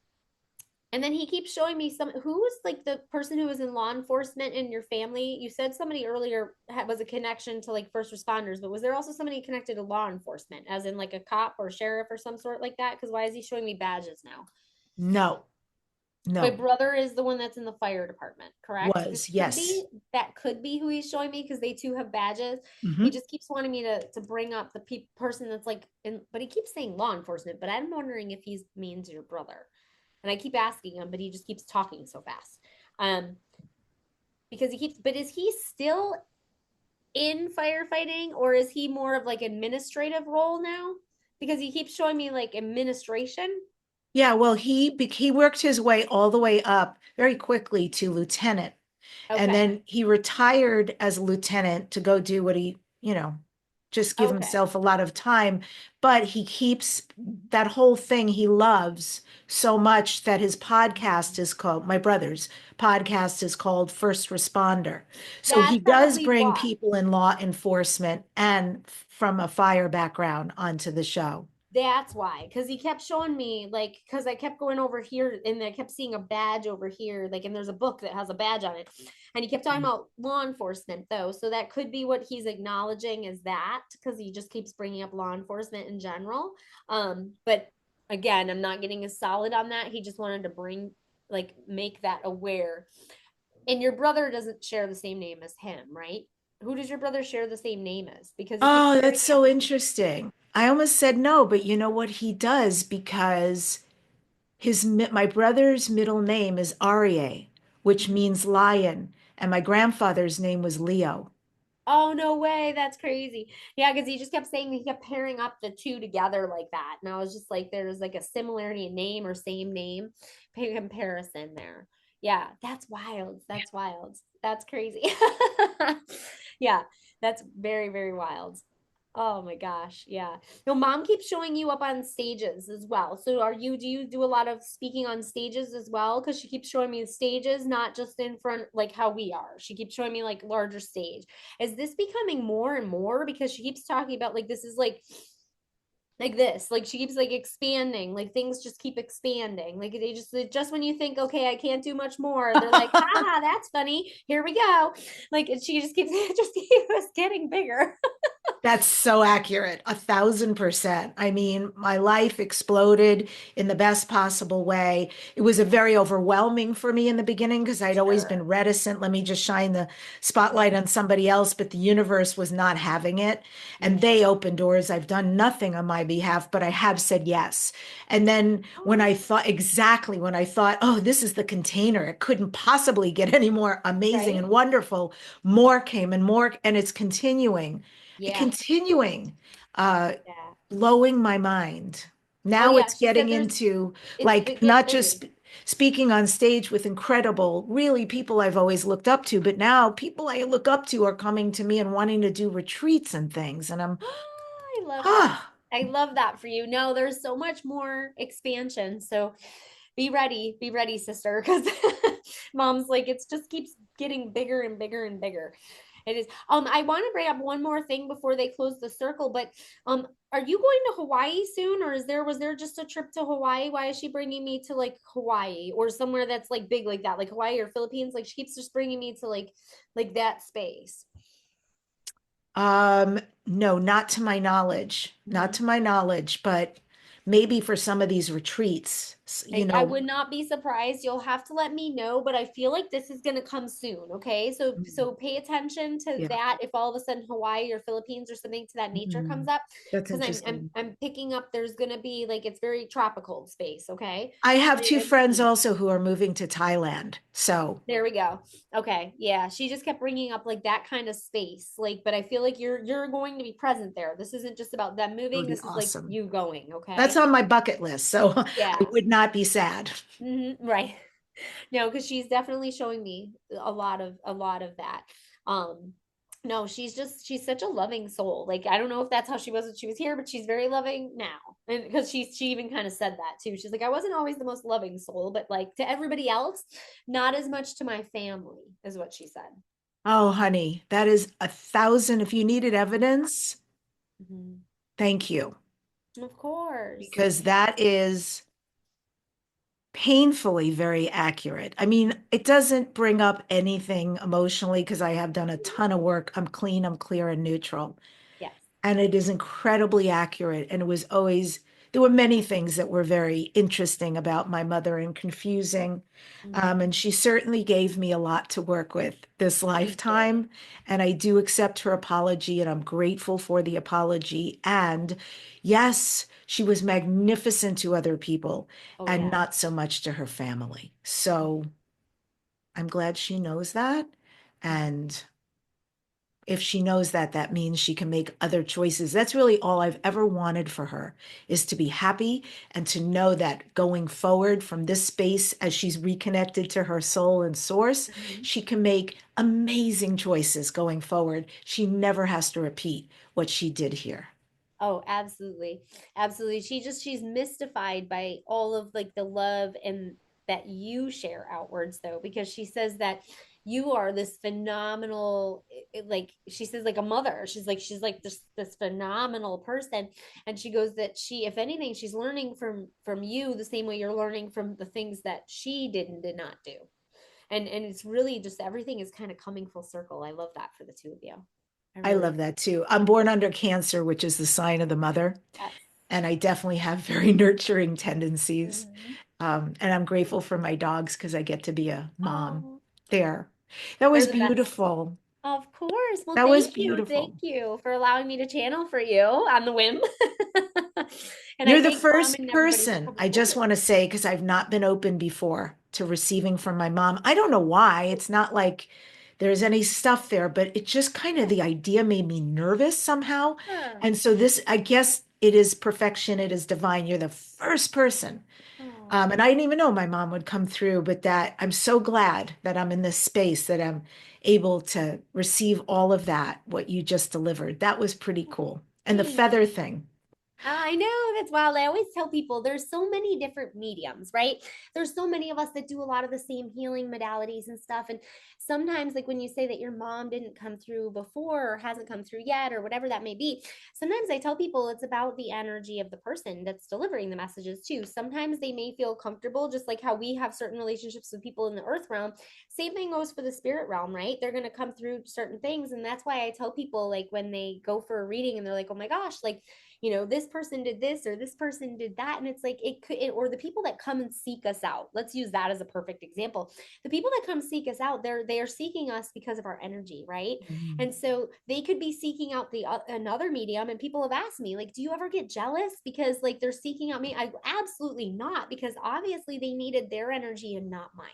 Speaker 3: and then he keeps showing me who was like the person who was in law enforcement in your family. You said somebody earlier was a connection to like first responders, but was there also somebody connected to law enforcement, as in like a cop or sheriff or some sort like that? Because why is he showing me badges now?
Speaker 2: no,
Speaker 3: My
Speaker 2: no,
Speaker 3: brother is the one that's in the fire department, correct? This
Speaker 2: was,
Speaker 3: could
Speaker 2: yes.
Speaker 3: be that could be who he's showing me because they too have badges. He
Speaker 2: Mhm.
Speaker 3: just keeps wanting me to bring up the person that's like in, but he keeps saying law enforcement. But I'm wondering if he's means your brother, and I keep asking him, but he just keeps talking so fast. Um, because he keeps. But is he still in firefighting, or is he more of like administrative role now? Because he keeps showing me like administration.
Speaker 2: Yeah, well, he worked his way all the way up very quickly to lieutenant. And
Speaker 3: Okay.
Speaker 2: then he retired as a lieutenant to go do what he, just give
Speaker 3: Okay.
Speaker 2: himself a lot of time. But he keeps that whole thing he loves so much that his podcast is called, my brother's podcast is called First Responder. So he
Speaker 3: That's
Speaker 2: does
Speaker 3: probably
Speaker 2: bring
Speaker 3: why.
Speaker 2: people in law enforcement and from a fire background onto the show.
Speaker 3: That's why, because he kept showing me, like, because I kept going over here and I kept seeing a badge over here, like, and there's a book that has a badge on it. And he kept talking about law enforcement, though. So that could be what he's acknowledging as that, because he just keeps bringing up law enforcement in general. But again, I'm not getting as solid on that. He just wanted to like, make that aware. And your brother doesn't share the same name as him, right? Who does your brother share the same name as? Because he keeps
Speaker 2: Oh,
Speaker 3: showing
Speaker 2: that's
Speaker 3: me
Speaker 2: so interesting. I almost said no, but you know what he does because my brother's middle name is Aryeh, which
Speaker 3: Mhm.
Speaker 2: means lion, and my grandfather's name was Leo.
Speaker 3: Oh, no way. That's crazy. Yeah, because he just kept saying he kept pairing up the two together like that. And I was just like, there's like a similarity in name or same name comparison there. Yeah, that's wild. That's wild. That's crazy. Yeah, that's very, very wild. Oh my gosh. Yeah. No, mom keeps showing you up on stages as well. So do you do a lot of speaking on stages as well? Because she keeps showing me the stages, not just in front, like how we are. She keeps showing me like larger stage. Is this becoming more and more? Because she keeps talking about like this is like like this, like she keeps like expanding, like things just keep expanding, like just when you think, okay, I can't do much more, they're like, haha, that's funny, here we go. Like, and she just keeps just keeps getting bigger.
Speaker 2: That's so accurate. 1,000%. I mean, my life exploded in the best possible way. It was a very overwhelming for me in the beginning because I'd always been
Speaker 3: Sure.
Speaker 2: reticent. Let me just shine the spotlight on somebody else, but the universe was not having it. And
Speaker 3: Yeah.
Speaker 2: they opened doors. I've done nothing on my behalf, but I have said yes. And then when I thought, oh, this is the container, it couldn't possibly get any more amazing
Speaker 3: Right.
Speaker 2: and wonderful, more came and more, and it's continuing
Speaker 3: Yeah.
Speaker 2: continuing, uh,
Speaker 3: Yeah.
Speaker 2: blowing my mind.
Speaker 3: Oh
Speaker 2: Now
Speaker 3: yeah,
Speaker 2: it's
Speaker 3: she said
Speaker 2: getting
Speaker 3: there's
Speaker 2: into like
Speaker 3: it gets
Speaker 2: not
Speaker 3: bigger.
Speaker 2: just speaking on stage with incredible, really people I've always looked up to, but now people I look up to are coming to me and wanting to do retreats and things. And I'm,
Speaker 3: I love that.
Speaker 2: ah,
Speaker 3: I love that for you. No, there's so much more expansion. So be ready, sister, because mom's like, it just keeps getting bigger and bigger and bigger. It is. I want to bring up one more thing before they close the circle, but are you going to Hawaii soon, or was there just a trip to Hawaii? Why is she bringing me to like Hawaii or somewhere that's like big like that, like Hawaii or Philippines? Like she keeps just bringing me to like that space.
Speaker 2: no, not to my knowledge, not
Speaker 3: Mhm.
Speaker 2: to my knowledge, but maybe for some of these retreats,
Speaker 3: I would not be surprised. You'll have to let me know, but I feel like this is going to come soon. Okay. So pay attention to
Speaker 2: yeah,
Speaker 3: that. If all of a sudden Hawaii or Philippines or something to that nature comes
Speaker 2: mm,
Speaker 3: up,
Speaker 2: that's
Speaker 3: because
Speaker 2: interesting.
Speaker 3: I'm picking up there's going to be like, it's very tropical space. Okay.
Speaker 2: I have
Speaker 3: Very
Speaker 2: two friends
Speaker 3: open.
Speaker 2: also who are moving to Thailand. So,
Speaker 3: There we go. Okay. Yeah. She just kept bringing up like that kind of space. Like, but I feel like you're going to be present there. This isn't just about them
Speaker 2: that would
Speaker 3: moving.
Speaker 2: be
Speaker 3: This is like
Speaker 2: awesome.
Speaker 3: you going.
Speaker 2: That's
Speaker 3: Okay.
Speaker 2: on my bucket list. So I
Speaker 3: Yeah.
Speaker 2: would not be sad.
Speaker 3: Right. No, because she's definitely showing me a lot of that. Um, no, she's such a loving soul. Like I don't know if that's how she was when she was here, but she's very loving now. And because she even kind of said that too. She's like, I wasn't always the most loving soul, but like to everybody else, not as much to my family, is what she said.
Speaker 2: Oh, honey, that is 1,000. If you needed evidence,
Speaker 3: Mhm.
Speaker 2: thank you,
Speaker 3: Of course.
Speaker 2: because that is painfully very accurate. I mean, it doesn't bring up anything emotionally because I have done a ton of work. I'm clean, I'm clear, and neutral.
Speaker 3: Yes.
Speaker 2: And it is incredibly accurate. And it was always, there were many things that were very interesting about my mother and confusing.
Speaker 3: Mhm.
Speaker 2: And she certainly gave me a lot to work with this
Speaker 3: She did.
Speaker 2: lifetime. And I do accept her apology, and I'm grateful for the apology. And yes, she was magnificent to other people
Speaker 3: Oh
Speaker 2: and
Speaker 3: yeah.
Speaker 2: not so much to her family. So I'm glad she knows that.
Speaker 3: Mhm.
Speaker 2: And if she knows that, that means she can make other choices. That's really all I've ever wanted for her is to be happy and to know that going forward from this space, as she's reconnected to her soul and source,
Speaker 3: Mhm.
Speaker 2: she can make amazing choices going forward. She never has to repeat what she did here.
Speaker 3: Oh, absolutely. Absolutely. She's mystified by all of like the love and that you share outwards though, because she says that you are this phenomenal, like she says like a mother. She's like this phenomenal person. And she goes that she, if anything, she's learning from you the same way you're learning from the things that she did and did not do. And it's really just everything is kind of coming full circle. I love that for the two of you. I
Speaker 2: I
Speaker 3: really
Speaker 2: love that too. I'm born under Cancer, which is the sign of the mother,
Speaker 3: yes.
Speaker 2: and I definitely have very nurturing tendencies.
Speaker 3: Mhm.
Speaker 2: And I'm grateful for my dogs because I get to be a mom
Speaker 3: Oh,
Speaker 2: there. That
Speaker 3: they're
Speaker 2: was
Speaker 3: the best.
Speaker 2: beautiful.
Speaker 3: Of course. Well,
Speaker 2: That was
Speaker 3: thank you. Thank
Speaker 2: beautiful.
Speaker 3: you for allowing me to channel for you on the whim. And I
Speaker 2: You're the
Speaker 3: thank mom
Speaker 2: first
Speaker 3: and everybody for
Speaker 2: person,
Speaker 3: coming
Speaker 2: I just
Speaker 3: forward.
Speaker 2: want to say, because I've not been open before to receiving from my mom. I don't know why. It's not like there's any stuff there, but it just kind of
Speaker 3: Yeah,
Speaker 2: the idea made me nervous somehow.
Speaker 3: sure.
Speaker 2: And so this, I guess it is perfection, it is divine. You're the first person.
Speaker 3: Oh,
Speaker 2: And I didn't even know my mom would come through, but that I'm so glad that I'm in this space that I'm able to receive all of that, what you just delivered. That was pretty cool. And the
Speaker 3: thank
Speaker 2: feather
Speaker 3: you.
Speaker 2: thing.
Speaker 3: I know, that's wild. I always tell people there's so many different mediums, right? There's so many of us that do a lot of the same healing modalities and stuff. And sometimes, like when you say that your mom didn't come through before or hasn't come through yet, or whatever that may be, sometimes I tell people it's about the energy of the person that's delivering the messages too. Sometimes they may feel comfortable, just like how we have certain relationships with people in the earth realm. Same thing goes for the spirit realm, right? They're going to come through certain things. And that's why I tell people, like, when they go for a reading and they're like, oh my gosh, like, this person did this or this person did that. And it's like, or the people that come and seek us out. Let's use that as a perfect example. The people that come seek us out, they are seeking us because of our energy, right?
Speaker 2: Mhm.
Speaker 3: And so they could be seeking out another medium. And people have asked me, like, do you ever get jealous because like they're seeking out me? I absolutely not, because obviously they needed their energy and not mine.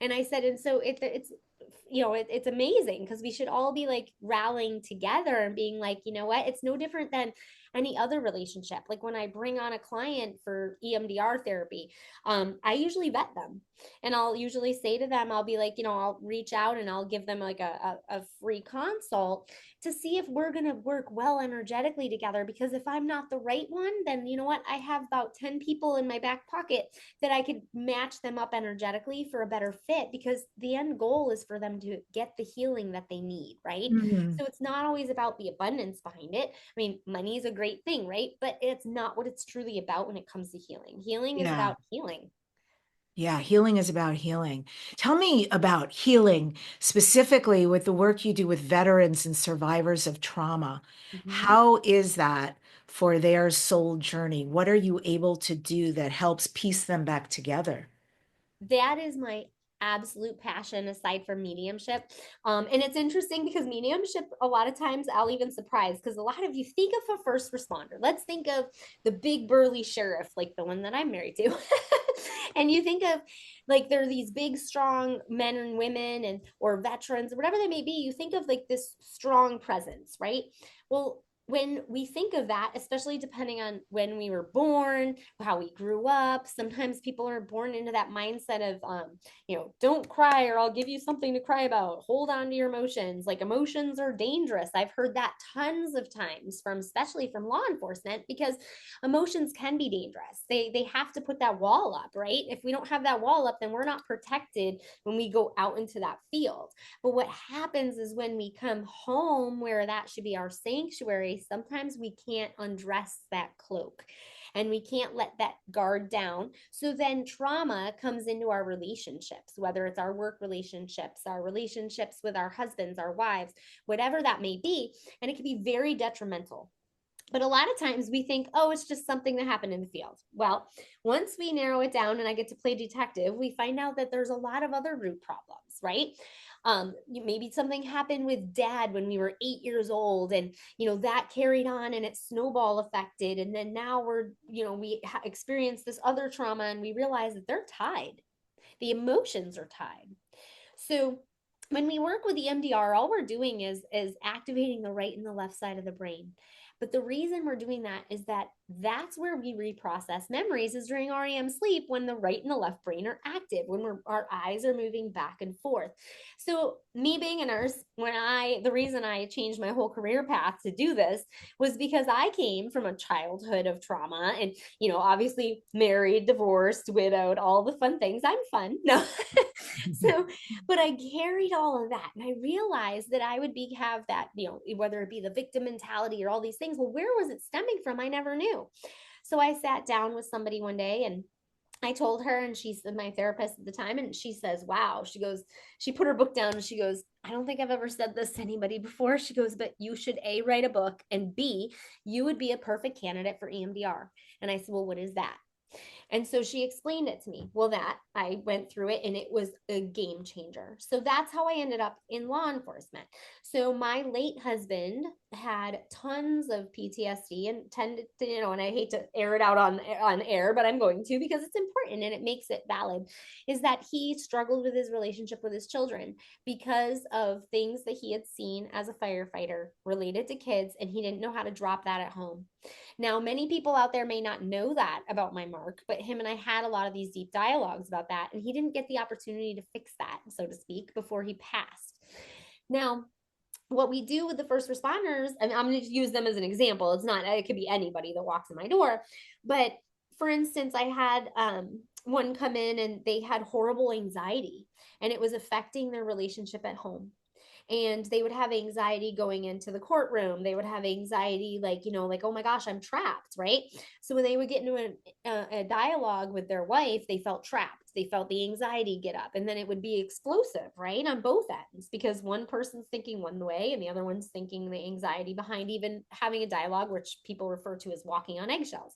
Speaker 3: And I said, and so it's amazing, because we should all be like rallying together and being like, you know what, it's no different than any other relationship. Like when I bring on a client for EMDR therapy, I usually vet them, and I'll usually say to them, I'll be like, I'll reach out and I'll give them like a free consult to see if we're going to work well energetically together. Because if I'm not the right one, then you know what, I have about 10 people in my back pocket that I could match them up energetically for a better fit, because the end goal is for them to get the healing that they need, right?
Speaker 2: Mhm.
Speaker 3: So it's not always about the abundance behind it. I mean, money is a great thing, right? But it's not what it's truly about when it comes to healing. Healing is
Speaker 2: Yeah.
Speaker 3: about healing.
Speaker 2: Yeah, healing is about healing. Tell me about healing, specifically with the work you do with veterans and survivors of trauma.
Speaker 3: Mhm.
Speaker 2: How is that for their soul journey? What are you able to do that helps piece them back together?
Speaker 3: That is my absolute passion, aside from mediumship. And it's interesting because mediumship, a lot of times I'll even surprise, because a lot of you think of a first responder. Let's think of the big burly sheriff, like the one that I'm married to. And you think of like there are these big strong men and women, and or veterans or whatever they may be. You think of like this strong presence, right? Well, when we think of that, especially depending on when we were born, how we grew up, sometimes people are born into that mindset of, don't cry or I'll give you something to cry about. Hold on to your emotions. Like emotions are dangerous. I've heard that tons of times especially from law enforcement, because emotions can be dangerous. They have to put that wall up, right? If we don't have that wall up, then we're not protected when we go out into that field. But what happens is when we come home, where that should be our sanctuary, sometimes we can't undress that cloak and we can't let that guard down. So then trauma comes into our relationships, whether it's our work relationships, our relationships with our husbands, our wives, whatever that may be. And it can be very detrimental. But a lot of times we think, oh, it's just something that happened in the field. Well, once we narrow it down and I get to play detective, we find out that there's a lot of other root problems, right? Maybe something happened with dad when we were 8 years old, and that carried on and it snowball affected. And then now we experience this other trauma, and we realize that they're tied. The emotions are tied. So when we work with EMDR, all we're doing is activating the right and the left side of the brain. But the reason we're doing that is that's where we reprocess memories, is during REM sleep, when the right and the left brain are active, when our eyes are moving back and forth. So me being a nurse, the reason I changed my whole career path to do this was because I came from a childhood of trauma, and obviously married, divorced, widowed, all the fun things. I'm fun. No. So, but I carried all of that, and I realized that I would have that, whether it be the victim mentality or all these things. Well, where was it stemming from? I never knew. So I sat down with somebody one day, and I told her, and she's my therapist at the time, and she says, wow, she put her book down and she goes, I don't think I've ever said this to anybody before. She goes, but you should A, write a book, and B, you would be a perfect candidate for EMDR. And I said, well, what is that? And so she explained it to me. Well, that I went through it and it was a game changer. So that's how I ended up in law enforcement. So my late husband had tons of PTSD and tended to, and I hate to air it out on air, but I'm going to, because it's important and it makes it valid, is that he struggled with his relationship with his children because of things that he had seen as a firefighter related to kids, and he didn't know how to drop that at home. Now, many people out there may not know that about my Mark, but him and I had a lot of these deep dialogues about that, and he didn't get the opportunity to fix that, so to speak, before he passed. Now, what we do with the first responders, and I'm going to use them as an example. It could be anybody that walks in my door. But for instance, I had one come in and they had horrible anxiety and it was affecting their relationship at home. And they would have anxiety going into the courtroom. They would have anxiety, like, like, oh my gosh, I'm trapped, right? So when they would get into a dialogue with their wife, they felt trapped. They felt the anxiety get up, and then it would be explosive, right, on both ends, because one person's thinking one way and the other one's thinking the anxiety behind even having a dialogue, which people refer to as walking on eggshells.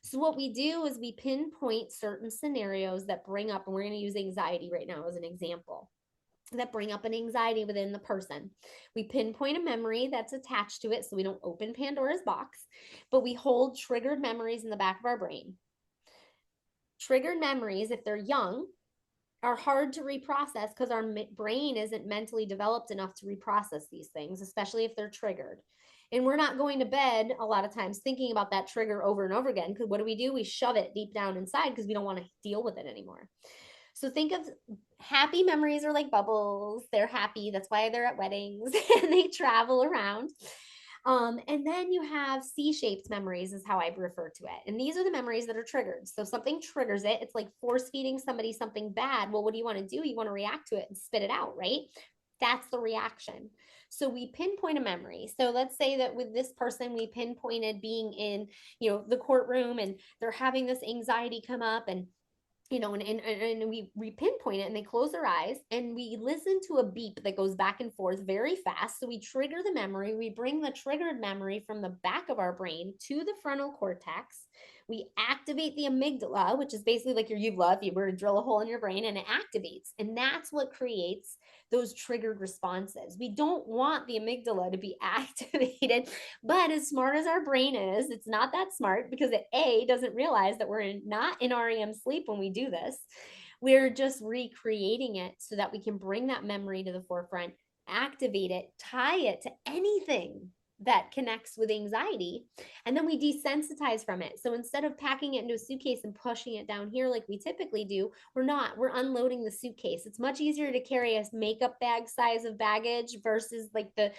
Speaker 3: So what we do is we pinpoint certain scenarios that bring up, and we're going to use anxiety right now as an example, that bring up an anxiety within the person. We pinpoint a memory that's attached to it so we don't open Pandora's box, but we hold triggered memories in the back of our brain. Triggered memories, if they're young, are hard to reprocess because our brain isn't mentally developed enough to reprocess these things, especially if they're triggered. And we're not going to bed a lot of times thinking about that trigger over and over again, because what do? We shove it deep down inside because we don't want to deal with it anymore. So think of happy memories are like bubbles. They're happy. That's why they're at weddings and they travel around. And then you have C-shaped memories is how I refer to it. And these are the memories that are triggered. So something triggers it. It's like force feeding somebody something bad. Well, what do you want to do? You want to react to it and spit it out, right? That's the reaction. So we pinpoint a memory. So let's say that with this person, we pinpointed being in, the courtroom, and they're having this anxiety come up, and and we pinpoint it, and they close their eyes, and we listen to a beep that goes back and forth very fast. So we trigger the memory. We bring the triggered memory from the back of our brain to the frontal cortex. We activate the amygdala, which is basically like your uvula. If you were to drill a hole in your brain, and it activates. And that's what creates those triggered responses. We don't want the amygdala to be activated, but as smart as our brain is, it's not that smart, because it doesn't realize that we're not in REM sleep when we do this. We're just recreating it so that we can bring that memory to the forefront, activate it, tie it to anything that connects with anxiety, and then we desensitize from it. So instead of packing it into a suitcase and pushing it down here like we typically do, we're unloading the suitcase. It's much easier to carry a makeup bag size of baggage versus like the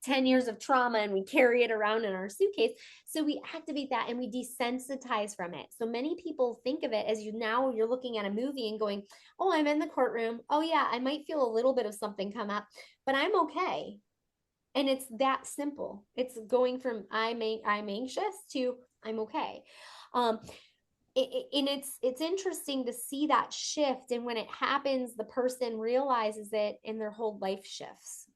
Speaker 3: 10 years of trauma, and we carry it around in our suitcase. So we activate that and we desensitize from it. So many people think of it as you're looking at a movie and going, oh, I'm in the courtroom. Oh yeah, I might feel a little bit of something come up, but I'm okay. And it's that simple. It's going from I'm anxious to I'm okay. And it's interesting to see that shift. And when it happens, the person realizes it and their whole life shifts.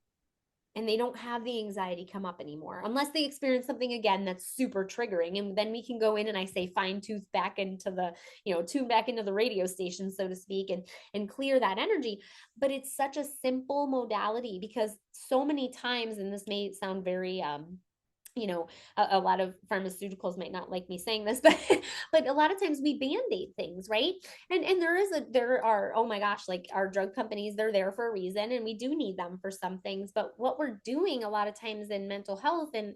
Speaker 3: And they don't have the anxiety come up anymore, unless they experience something again that's super triggering. And then we can go in and I say fine tune back into the radio station, so to speak, and clear that energy. But it's such a simple modality, because so many times, and this may sound very a lot of pharmaceuticals might not like me saying this, but a lot of times we band-aid things, right? And there are, oh my gosh, like our drug companies, they're there for a reason, and we do need them for some things. But what we're doing a lot of times in mental health, and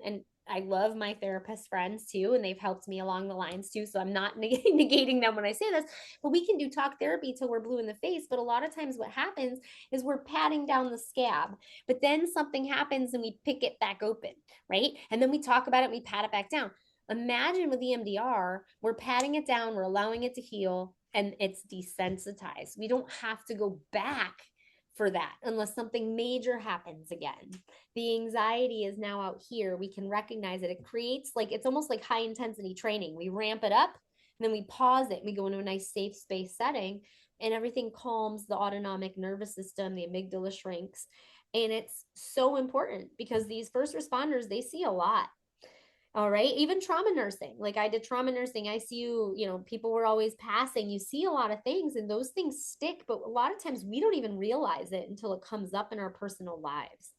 Speaker 3: I love my therapist friends too, and they've helped me along the lines too, so I'm not negating them when I say this, but we can do talk therapy till we're blue in the face. But a lot of times what happens is we're patting down the scab, but then something happens and we pick it back open, right? And then we talk about it and we pat it back down. Imagine with EMDR, we're patting it down, we're allowing it to heal, and it's desensitized. We don't have to go back for that unless something major happens again. The anxiety is now out here. We can recognize it. It creates it's almost like high intensity training. We ramp it up and then we pause it. We go into a nice safe space setting, and everything calms. The autonomic nervous system, the amygdala shrinks. And it's so important because these first responders, they see a lot. All right. Even trauma nursing. Like I did trauma nursing, ICU, people were always passing. You see a lot of things and those things stick, but a lot of times we don't even realize it until it comes up in our personal lives.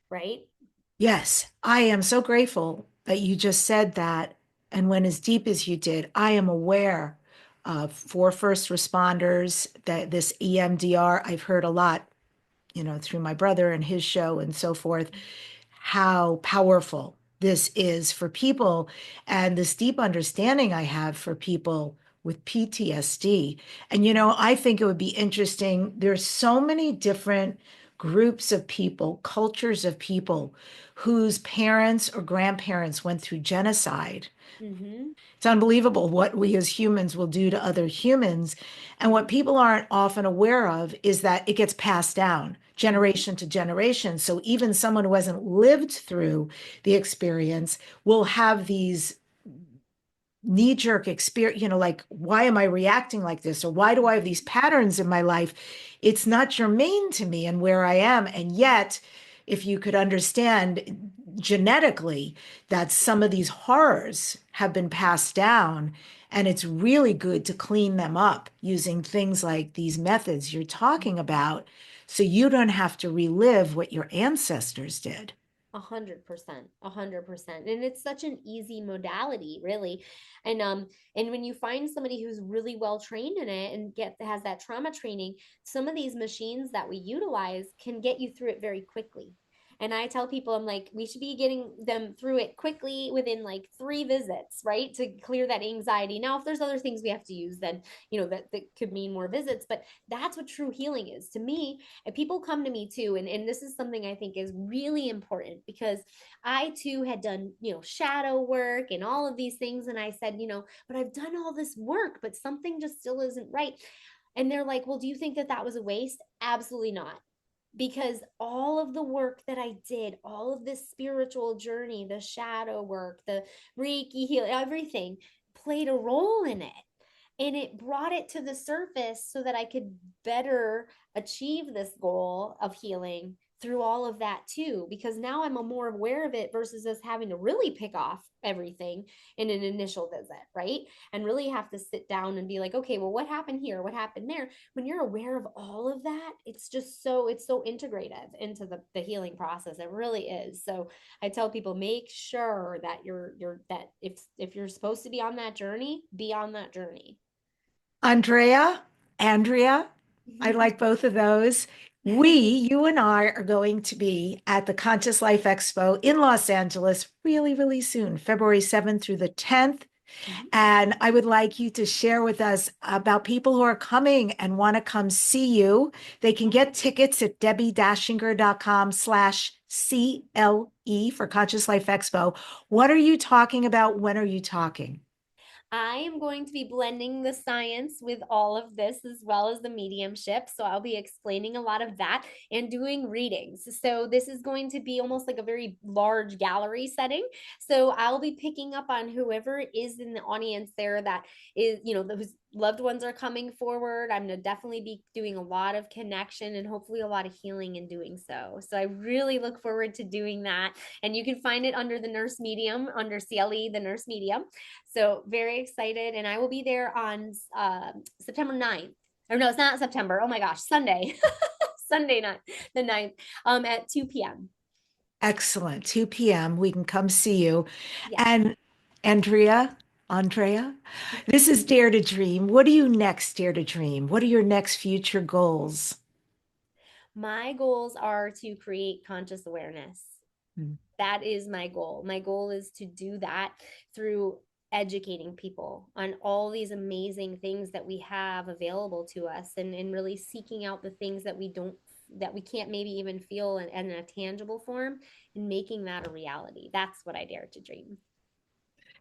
Speaker 3: Right?
Speaker 2: Yes, I am so grateful that you just said that and went as deep as you did. I am aware for first responders that this EMDR, I've heard a lot, through my brother and his show and so forth, how powerful this is for people, and this deep understanding I have for people with PTSD. And, I think it would be interesting. There's so many different groups of people, cultures of people whose parents or grandparents went through genocide.
Speaker 3: Mm-hmm.
Speaker 2: It's unbelievable what we as humans will do to other humans. And what people aren't often aware of is that it gets passed down generation to generation. So even someone who hasn't lived through the experience will have these knee-jerk experience, like, why am I reacting like this? Or why do I have these patterns in my life? It's not germane to me and where I am. And yet, if you could understand genetically that some of these horrors have been passed down, and it's really good to clean them up using things like these methods you're talking about, so you don't have to relive what your ancestors did.
Speaker 3: 100%, 100%. And it's such an easy modality, really. And when you find somebody who's really well trained in it and has that trauma training, some of these machines that we utilize can get you through it very quickly. And I tell people, I'm like, we should be getting them through it quickly within like 3 visits, right? To clear that anxiety. Now, if there's other things we have to use, then, that could mean more visits, but that's what true healing is to me. And people come to me too. And this is something I think is really important, because I too had done, shadow work and all of these things. And I said, but I've done all this work, but something just still isn't right. And they're like, well, do you think that that was a waste? Absolutely not. Because all of the work that I did, all of this spiritual journey, the shadow work, the Reiki healing, everything played a role in it. And it brought it to the surface so that I could better achieve this goal of healing through all of that too, because now I'm more aware of it versus us having to really pick off everything in an initial visit, right? And really have to sit down and be like, okay, well, what happened here? What happened there? When you're aware of all of that, it's so integrative into the healing process. It really is. So I tell people, make sure that that if you're supposed to be on that journey, be on that journey.
Speaker 2: Andrea, I like both of those. You and I are going to be at the Conscious Life Expo in Los Angeles really, really soon, February 7th through the 10th. And I would like you to share with us about people who are coming and want to come see you. They can get tickets at debbie-dachinger.com/CLE for Conscious Life Expo. What are you talking about? When are you talking?
Speaker 3: I am going to be blending the science with all of this as well as the mediumship. So I'll be explaining a lot of that and doing readings. So this is going to be almost like a very large gallery setting. So I'll be picking up on whoever is in the audience there that is, whose loved ones are coming forward. I'm going to definitely be doing a lot of connection and hopefully a lot of healing in doing so. So I really look forward to doing that. And you can find it under the nurse medium, under CLE, the nurse medium. So very excited. And I will be there on September 9th. Or no, it's not September. Oh my gosh, Sunday. Sunday night, the 9th, at 2 p.m.
Speaker 2: Excellent. 2 p.m. We can come see you.
Speaker 3: Yes.
Speaker 2: And Andrea, this is Dare to Dream. What are you next, Dare to Dream? What are your next future goals?
Speaker 3: My goals are to create conscious awareness. That is my goal. My goal is to do that through educating people on all these amazing things that we have available to us, and really seeking out the things that we can't maybe even feel in a tangible form, and making that a reality. That's what I dare to dream.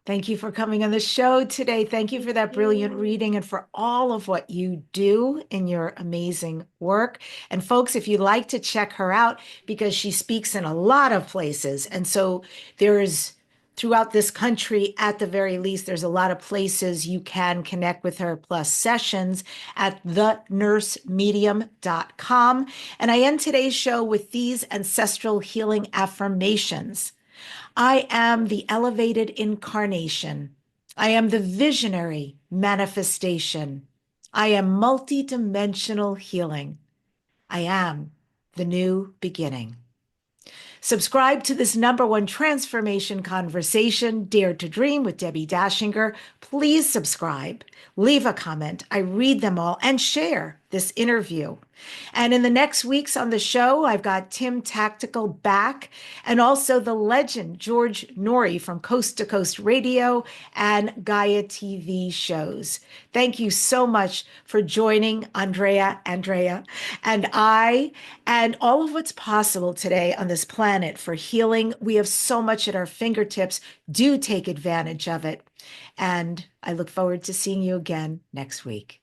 Speaker 2: Thank you for coming on the show today. Thank you for that brilliant reading and for all of what you do in your amazing work. And folks, if you'd like to check her out, because she speaks in a lot of places. And so there's throughout this country, at the very least, there's a lot of places you can connect with her, plus sessions at thenursemedium.com. And I end today's show with these ancestral healing affirmations. I am the elevated incarnation. I am the visionary manifestation. I am multidimensional healing. I am the new beginning. Subscribe to this #1 transformation conversation, Dare to Dream with Debbie Dachinger. Please subscribe, leave a comment. I read them all, and share this this interview. And in the next weeks on the show, I've got Tim Tactical back, and also the legend George Norrie from Coast to Coast Radio and Gaia TV shows. Thank you so much for joining Andrea, and I, and all of what's possible today on this planet for healing. We have so much at our fingertips. Do take advantage of it. And I look forward to seeing you again next week.